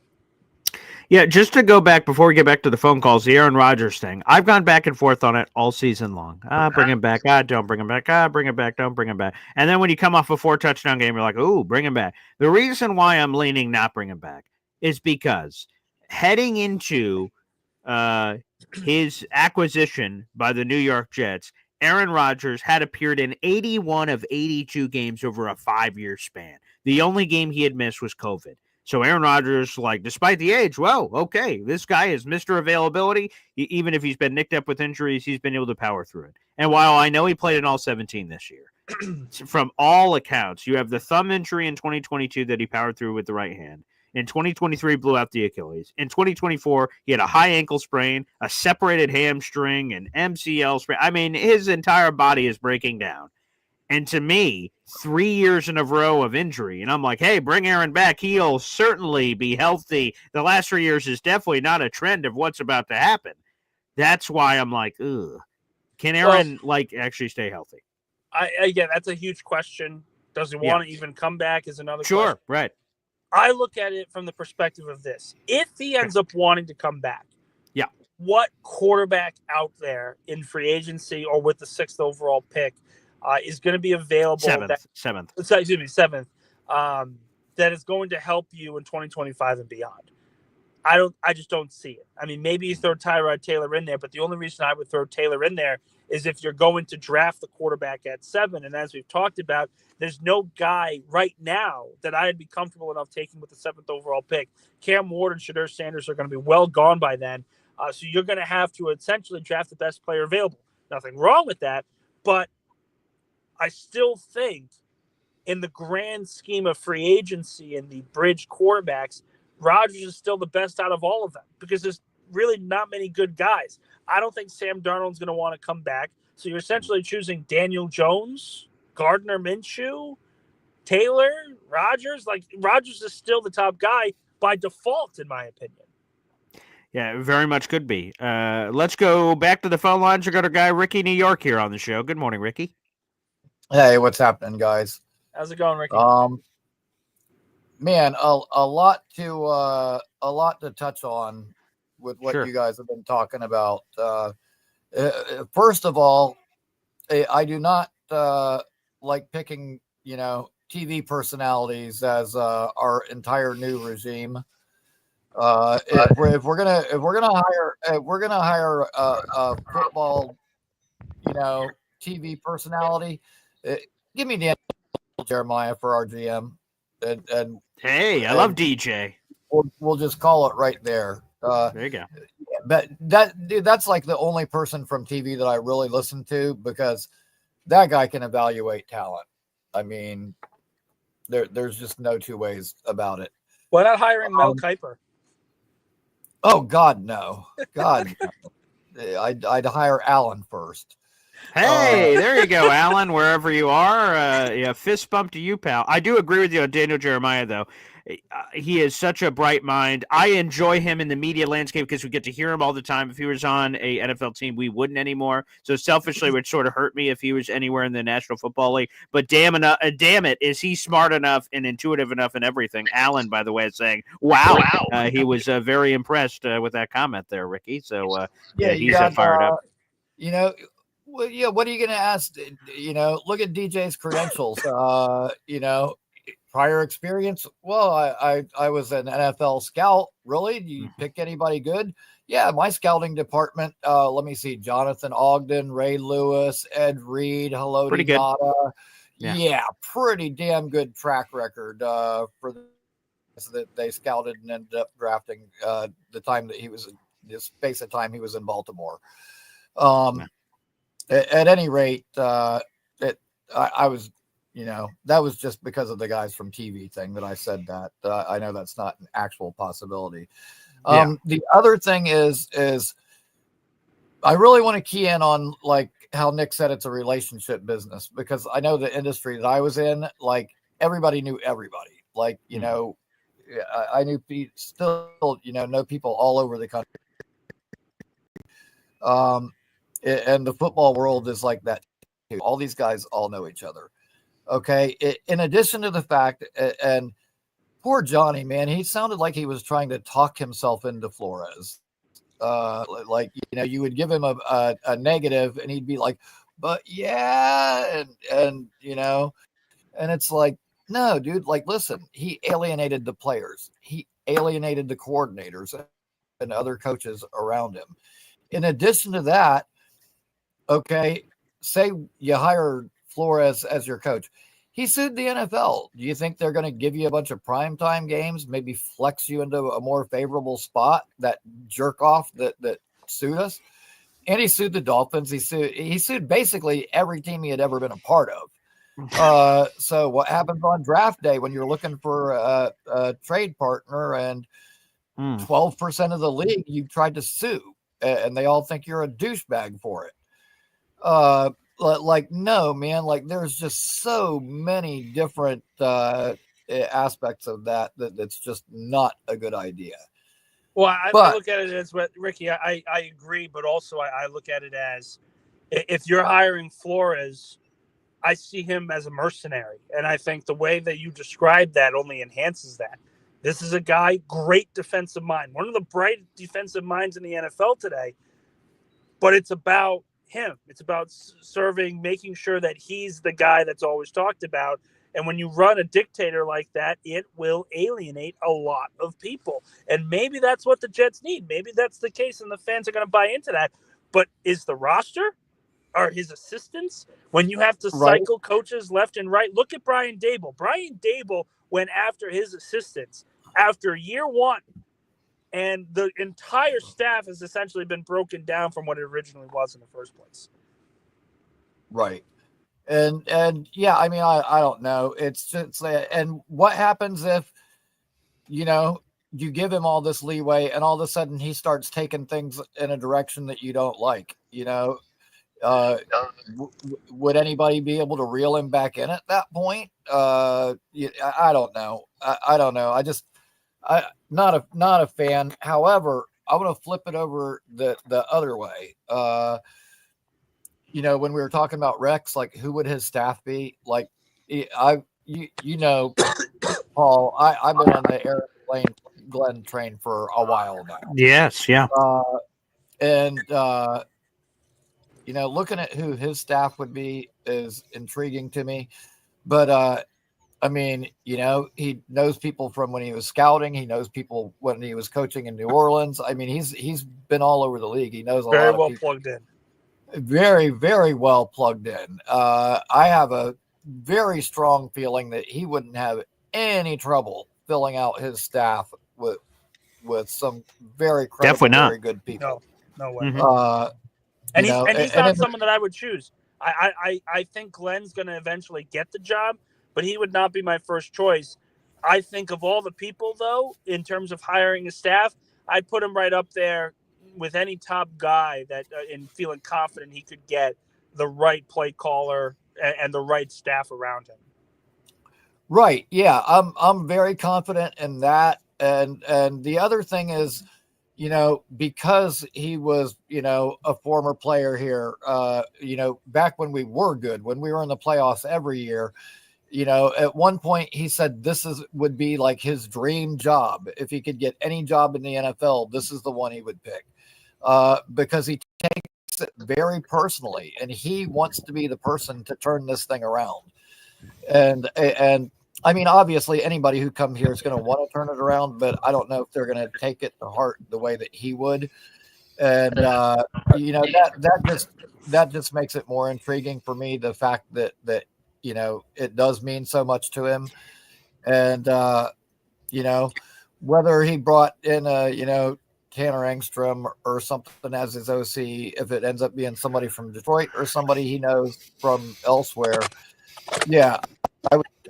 Speaker 1: Yeah, just to go back before we get back to the phone calls, the Aaron Rodgers thing. I've gone back and forth on it all season long. Bring him back. Don't bring him back. Bring him back. Don't bring him back. And then when you come off a 4-touchdown game, you're like, ooh, bring him back. The reason why I'm leaning not bring him back is because heading into his acquisition by the New York Jets, Aaron Rodgers had appeared in 81 of 82 games over a 5-year span. The only game he had missed was COVID. So Aaron Rodgers, like, despite the age, well, okay, this guy is Mr. Availability. Even if he's been nicked up with injuries, he's been able to power through it. And while I know he played in all 17 this year, from all accounts, you have the thumb injury in 2022 that he powered through with the right hand. In 2023, blew out the Achilles. In 2024, he had a high ankle sprain, a separated hamstring, an MCL sprain. I mean, his entire body is breaking down. And to me, 3 years in a row of injury. And I'm like, hey, bring Aaron back. He'll certainly be healthy. The last 3 years is definitely not a trend of what's about to happen. That's why I'm like, ugh. Can Aaron, actually stay healthy?
Speaker 4: Again, that's a huge question. Does he want to even come back is another question.
Speaker 1: Sure, right.
Speaker 4: I look at it from the perspective of this. If he ends up wanting to come back, what quarterback out there in free agency or with the 6th overall pick is going to be available?
Speaker 1: Seventh.
Speaker 4: Seventh. That is going to help you in 2025 and beyond. I just don't see it. I mean, maybe you throw Tyrod Taylor in there, but the only reason I would throw Taylor in there is if you're going to draft the quarterback at 7. And as we've talked about, there's no guy right now that I'd be comfortable enough taking with the 7th overall pick. Cam Ward and Shadur Sanders are going to be well gone by then. So you're going to have to essentially draft the best player available. Nothing wrong with that, but I still think in the grand scheme of free agency and the bridge quarterbacks, Rodgers is still the best out of all of them because there's really not many good guys. I don't think Sam Darnold's going to want to come back. So you're essentially choosing Daniel Jones, Gardner Minshew, Taylor, Rodgers. Like, Rodgers is still the top guy by default, in my opinion.
Speaker 1: Yeah, very much could be. Let's go back to the phone lines. We got our guy Ricky New York here on the show. Good morning, Ricky.
Speaker 12: Hey, what's happening, guys?
Speaker 4: How's it going, Ricky?
Speaker 12: Man, a lot to touch on with what you guys have been talking about. First of all, I do not like picking, TV personalities as our entire new regime. If we're gonna hire a football, TV personality, give me Daniel Jeremiah for our GM. And
Speaker 1: hey, I love DJ.
Speaker 12: We'll just call it right there.
Speaker 1: There you go.
Speaker 12: But that's like the only person from TV that I really listen to because that guy can evaluate talent. I mean, there's just no two ways about it.
Speaker 4: Why not hiring Mel Kiper?
Speaker 12: Oh God, no. God, no. I'd hire Allen first.
Speaker 1: Hey, there you go, Alan, wherever you are. Fist bump to you, pal. I do agree with you on Daniel Jeremiah, though. He is such a bright mind. I enjoy him in the media landscape because we get to hear him all the time. If he was on a NFL team, we wouldn't anymore. So selfishly, it would sort of hurt me if he was anywhere in the National Football League. But damn it, is he smart enough and intuitive enough and everything? Alan, by the way, is saying, wow. He was very impressed with that comment there, Ricky. So, he's fired up.
Speaker 12: Well, yeah, what are you going to ask? Look at DJ's credentials. Prior experience. Well, I was an NFL scout. Really? Do you pick anybody good? Yeah, my scouting department. Let me see: Jonathan Ogden, Ray Lewis, Ed Reed, Haloti Ngata. Yeah, pretty damn good track record for that they scouted and ended up drafting the time that he was the space of time he was in Baltimore. At any rate, I was, that was just because of the guys from TV thing that I said that. I know that's not an actual possibility. The other thing is I really want to key in on like how Nick said it's a relationship business because I know the industry that I was in, like everybody knew everybody. Like, I knew still, know people all over the country. And the football world is like that too. All these guys all know each other. Okay. In addition to the fact, and poor Johnny, man, he sounded like he was trying to talk himself into Flores. You would give him a negative and he'd be like, but yeah. And it's like, no, dude, like, listen, he alienated the players. He alienated the coordinators and other coaches around him. In addition to that, okay, say you hire Flores as your coach. He sued the NFL. Do you think they're going to give you a bunch of primetime games, maybe flex you into a more favorable spot? That jerk off that sued us, and he sued the Dolphins. He sued basically every team he had ever been a part of. So what happens on draft day when you're looking for a trade partner and 12% of the league you tried to sue, and they all think you're a douchebag for it? Like, no, man, like there's just so many different aspects of that's just not a good idea.
Speaker 4: Well, I look at it as what Ricky, I agree, but also I look at it as if you're hiring Flores, I see him as a mercenary. And I think the way that you describe that only enhances that. This is a guy, great defensive mind, one of the bright defensive minds in the NFL today. But it's about him. It's about serving, making sure that he's the guy that's always talked about. And when you run a dictator like that, it will alienate a lot of people. And maybe that's what the Jets need. Maybe that's the case, and the fans are going to buy into that. But is the roster, are his assistants, when you have to cycle coaches left and right? Look at Brian Dable. Brian Dable went after his assistants after year one. And the entire staff has essentially been broken down from what it originally was in the first place.
Speaker 12: Right. And yeah, I mean, I don't know. It's just, and what happens if, you give him all this leeway and all of a sudden he starts taking things in a direction that you don't like, would anybody be able to reel him back in at that point? I don't know. I don't know. I'm not a fan. However, I want to flip it over the other way. When we were talking about Rex, like who would his staff be? Like, Paul, I've been on the Aaron Glenn train for a while now.
Speaker 1: Yes, yeah.
Speaker 12: Looking at who his staff would be is intriguing to me. But I mean, he knows people from when he was scouting. He knows people when he was coaching in New Orleans. I mean, he's been all over the league. He knows a
Speaker 4: very
Speaker 12: lot
Speaker 4: well
Speaker 12: of people.
Speaker 4: Plugged in.
Speaker 12: Very, very well plugged in. I have a very strong feeling that he wouldn't have any trouble filling out his staff with some very credible,
Speaker 1: Definitely not.
Speaker 12: very good people.
Speaker 4: No way.
Speaker 1: Mm-hmm.
Speaker 4: And he's not someone that I would choose. I think Glenn's going to eventually get the job, but he would not be my first choice. I think of all the people, though, in terms of hiring a staff, I'd put him right up there with any top guy that in feeling confident he could get the right play caller and the right staff around him.
Speaker 12: Right. Yeah. I'm very confident in that. And the other thing is, because he was, a former player here, back when we were good, when we were in the playoffs every year, at one point he said would be like his dream job. If he could get any job in the NFL, this is the one he would pick, because he takes it very personally and he wants to be the person to turn this thing around. And I mean, obviously anybody who comes here is going to want to turn it around, but I don't know if they're going to take it to heart the way that he would. And, that just makes it more intriguing for me. The fact that, it does mean so much to him. And, whether he brought in Tanner Engstrom or something as his OC, if it ends up being somebody from Detroit or somebody he knows from elsewhere. Yeah,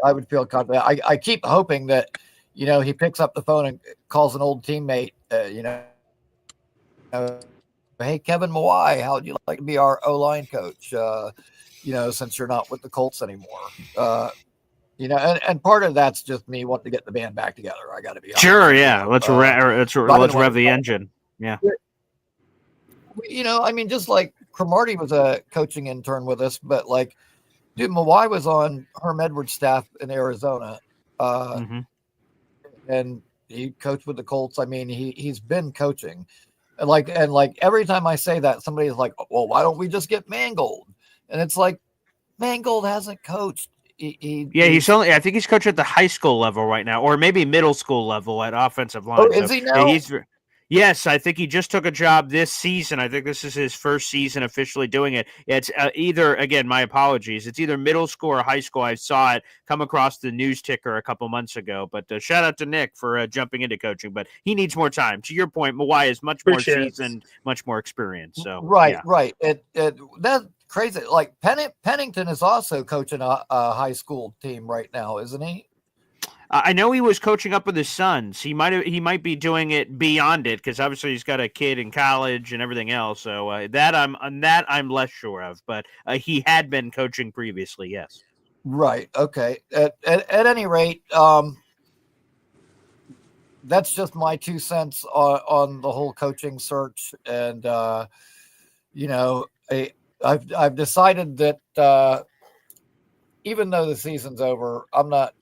Speaker 12: I would feel confident. I keep hoping that, he picks up the phone and calls an old teammate, hey, Kevin Mawai, how would you like to be our O-line coach? Since you're not with the Colts anymore. And part of that's just me wanting to get the band back together. I got to be honest.
Speaker 1: Sure, yeah. Let's rev the engine. Yeah.
Speaker 12: I mean, just like Cromartie was a coaching intern with us, but like, dude, Mawai was on Herm Edwards' staff in Arizona, and he coached with the Colts. I mean, he's been coaching, and like every time I say that, somebody's like, "Well, why don't we just get Mangold?" And it's like, Mangold hasn't coached.
Speaker 1: He's only. I think he's coaching at the high school level right now, or maybe middle school level at offensive line.
Speaker 12: Oh, is he now?
Speaker 1: Yes, I think he just took a job this season. I think this is his first season officially doing it. It's either, again, my apologies, it's either middle school or high school. I saw it come across the news ticker a couple months ago. But shout out to Nick for jumping into coaching. But he needs more time. To your point, Mawai is much more
Speaker 4: Appreciate it.
Speaker 1: seasoned, much more experienced. So
Speaker 12: Right,
Speaker 1: yeah.
Speaker 12: right. That's crazy. Like Pennington is also coaching a high school team right now, isn't he?
Speaker 1: I know he was coaching up with his sons. He might be doing it beyond it because obviously he's got a kid in college and everything else. So that I'm less sure of. But he had been coaching previously. Yes.
Speaker 12: Right. Okay. At any rate, that's just my 2 cents on the whole coaching search. And I've decided that even though the season's over, I'm not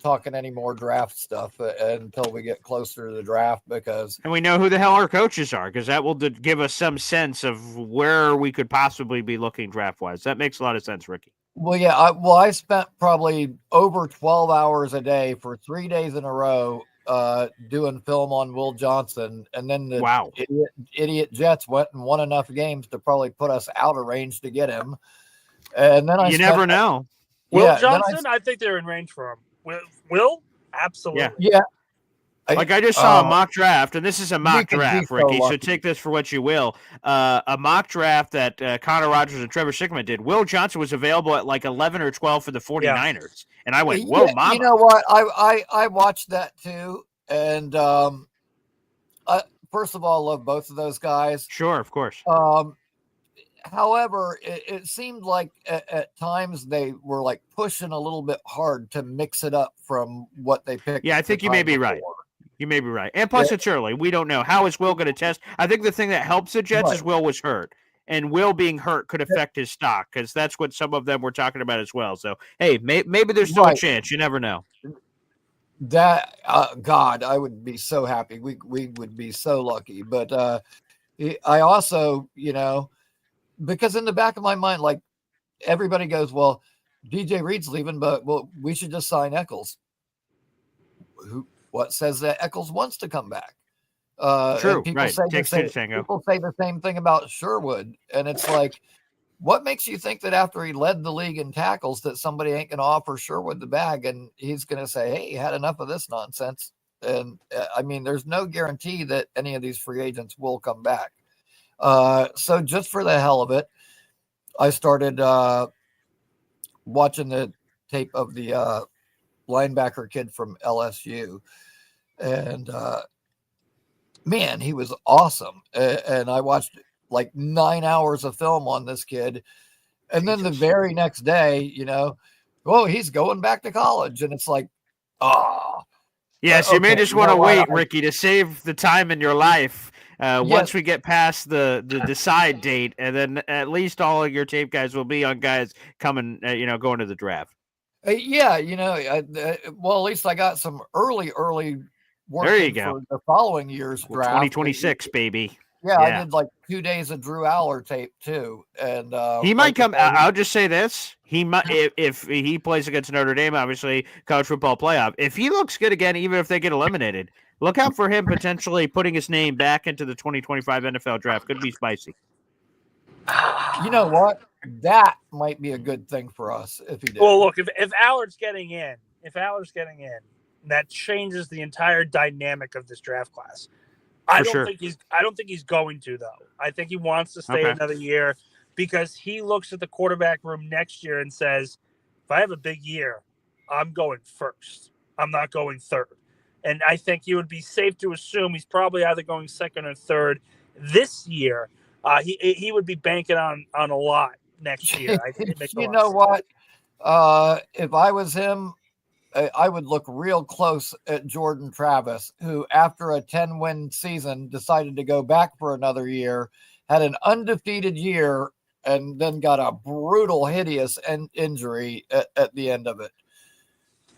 Speaker 12: talking any more draft stuff until we get closer to the draft, because
Speaker 1: and we know who the hell our coaches are, because that will give us some sense of where we could possibly be looking draft wise. That makes a lot of sense, Ricky.
Speaker 12: Well, yeah, I spent probably over 12 hours a day for 3 days in a row doing film on Will Johnson, and then the idiot Jets went and won enough games to probably put us out of range to get him. And then
Speaker 1: you never know.
Speaker 4: Will Johnson, I think they're in range for him. Will? Absolutely.
Speaker 12: Yeah.
Speaker 1: I just saw a mock draft, and this is a mock draft, Ricky, so take this for what you will. A mock draft that Connor Rogers and Trevor Sickman did. Will Johnson was available at like 11 or 12 for the 49ers. And I went, whoa, mama.
Speaker 12: You know what? I watched that too. And first of all, I love both of those guys.
Speaker 1: Sure, of course.
Speaker 12: However, it seemed like at times they were like pushing a little bit hard to mix it up from what they picked.
Speaker 1: Yeah, I think you may be right. You may be right. And plus, it's early. We don't know. How is Will going to test? I think the thing that helps the Jets is Will was hurt. And Will being hurt could affect his stock, because that's what some of them were talking about as well. So, hey, maybe there's still a chance. You never know.
Speaker 12: That, God, I would be so happy. We would be so lucky. But I also, because in the back of my mind, like, everybody goes, well, DJ Reed's leaving, but we should just sign Eccles. What says that Eccles wants to come back?
Speaker 1: True,
Speaker 12: people
Speaker 1: right.
Speaker 12: Say people say the same thing about Sherwood, and it's like, what makes you think that after he led the league in tackles that somebody ain't going to offer Sherwood the bag and he's going to say, hey, had enough of this nonsense? And I mean, there's no guarantee that any of these free agents will come back. So just for the hell of it, I started watching the tape of the linebacker kid from LSU. And man, he was awesome. And I watched like 9 hours of film on this kid. And then the very next day, he's going back to college. And it's like,
Speaker 1: yes, you may just want to wait, Ricky, to save the time in your life. Once we get past the decide date, and then at least all of your tape guys will be on guys coming, going to the draft.
Speaker 12: Well, at least I got some early work
Speaker 1: there you go.
Speaker 12: For the following year's draft.
Speaker 1: 2026, baby.
Speaker 12: Yeah, I did like 2 days of Drew Aller tape too, and
Speaker 1: he might come. I'll just say this: he might if he plays against Notre Dame, obviously college football playoff. If he looks good again, even if they get eliminated, look out for him potentially putting his name back into the 2025 NFL draft. Could be spicy.
Speaker 12: You know what? That might be a good thing for us if he did.
Speaker 4: Well, look, if Allard's getting in, that changes the entire dynamic of this draft class. I don't think he's going to, though. I think he wants to stay another year because he looks at the quarterback room next year and says, if I have a big year, I'm going first. I'm not going third. And I think you would be safe to assume he's probably either going second or third this year. He would be banking on a lot next year. I think it makes
Speaker 12: you know what? If I was him, I would look real close at Jordan Travis, who after a 10-win season decided to go back for another year, had an undefeated year, and then got a brutal, hideous injury at the end of it.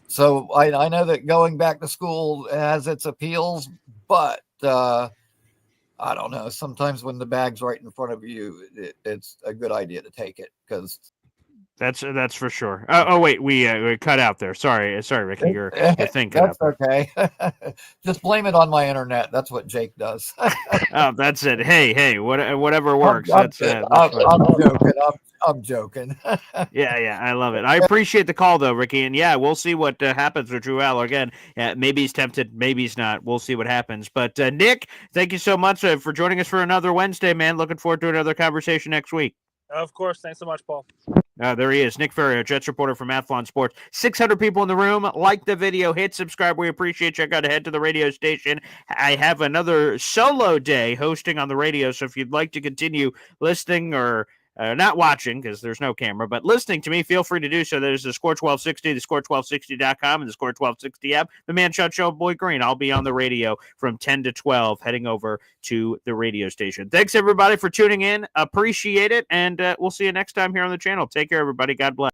Speaker 12: So I know that going back to school has its appeals, but I don't know. Sometimes when the bag's right in front of you, it's a good idea to take it because
Speaker 1: That's for sure. Oh wait, we cut out there. Sorry, Ricky, your thing cut out.
Speaker 12: That's okay. Just blame it on my internet. That's what Jake does.
Speaker 1: Oh, that's it. Hey, whatever works.
Speaker 12: I'm
Speaker 1: That's
Speaker 12: joking. I'm joking.
Speaker 1: Yeah, I love it. I appreciate the call though, Ricky, and yeah, we'll see what happens with Drew Aller again. Maybe he's tempted, maybe he's not. We'll see what happens. But Nick, thank you so much for joining us for another Wednesday, man. Looking forward to another conversation next week.
Speaker 4: Of course. Thanks so much, Paul.
Speaker 1: There he is, Nick Ferrier, Jets reporter from Athlon Sports. 600 people in the room. Like the video, hit subscribe. We appreciate you. I got to head to the radio station. I have another solo day hosting on the radio, so if you'd like to continue listening or not watching because there's no camera, but listening to me, feel free to do so. There's the Score 1260, the Score1260.com, and the Score 1260 app. The Man Shot Show, Boy Green. I'll be on the radio from 10 to 12, heading over to the radio station. Thanks, everybody, for tuning in. Appreciate it, and we'll see you next time here on the channel. Take care, everybody. God bless.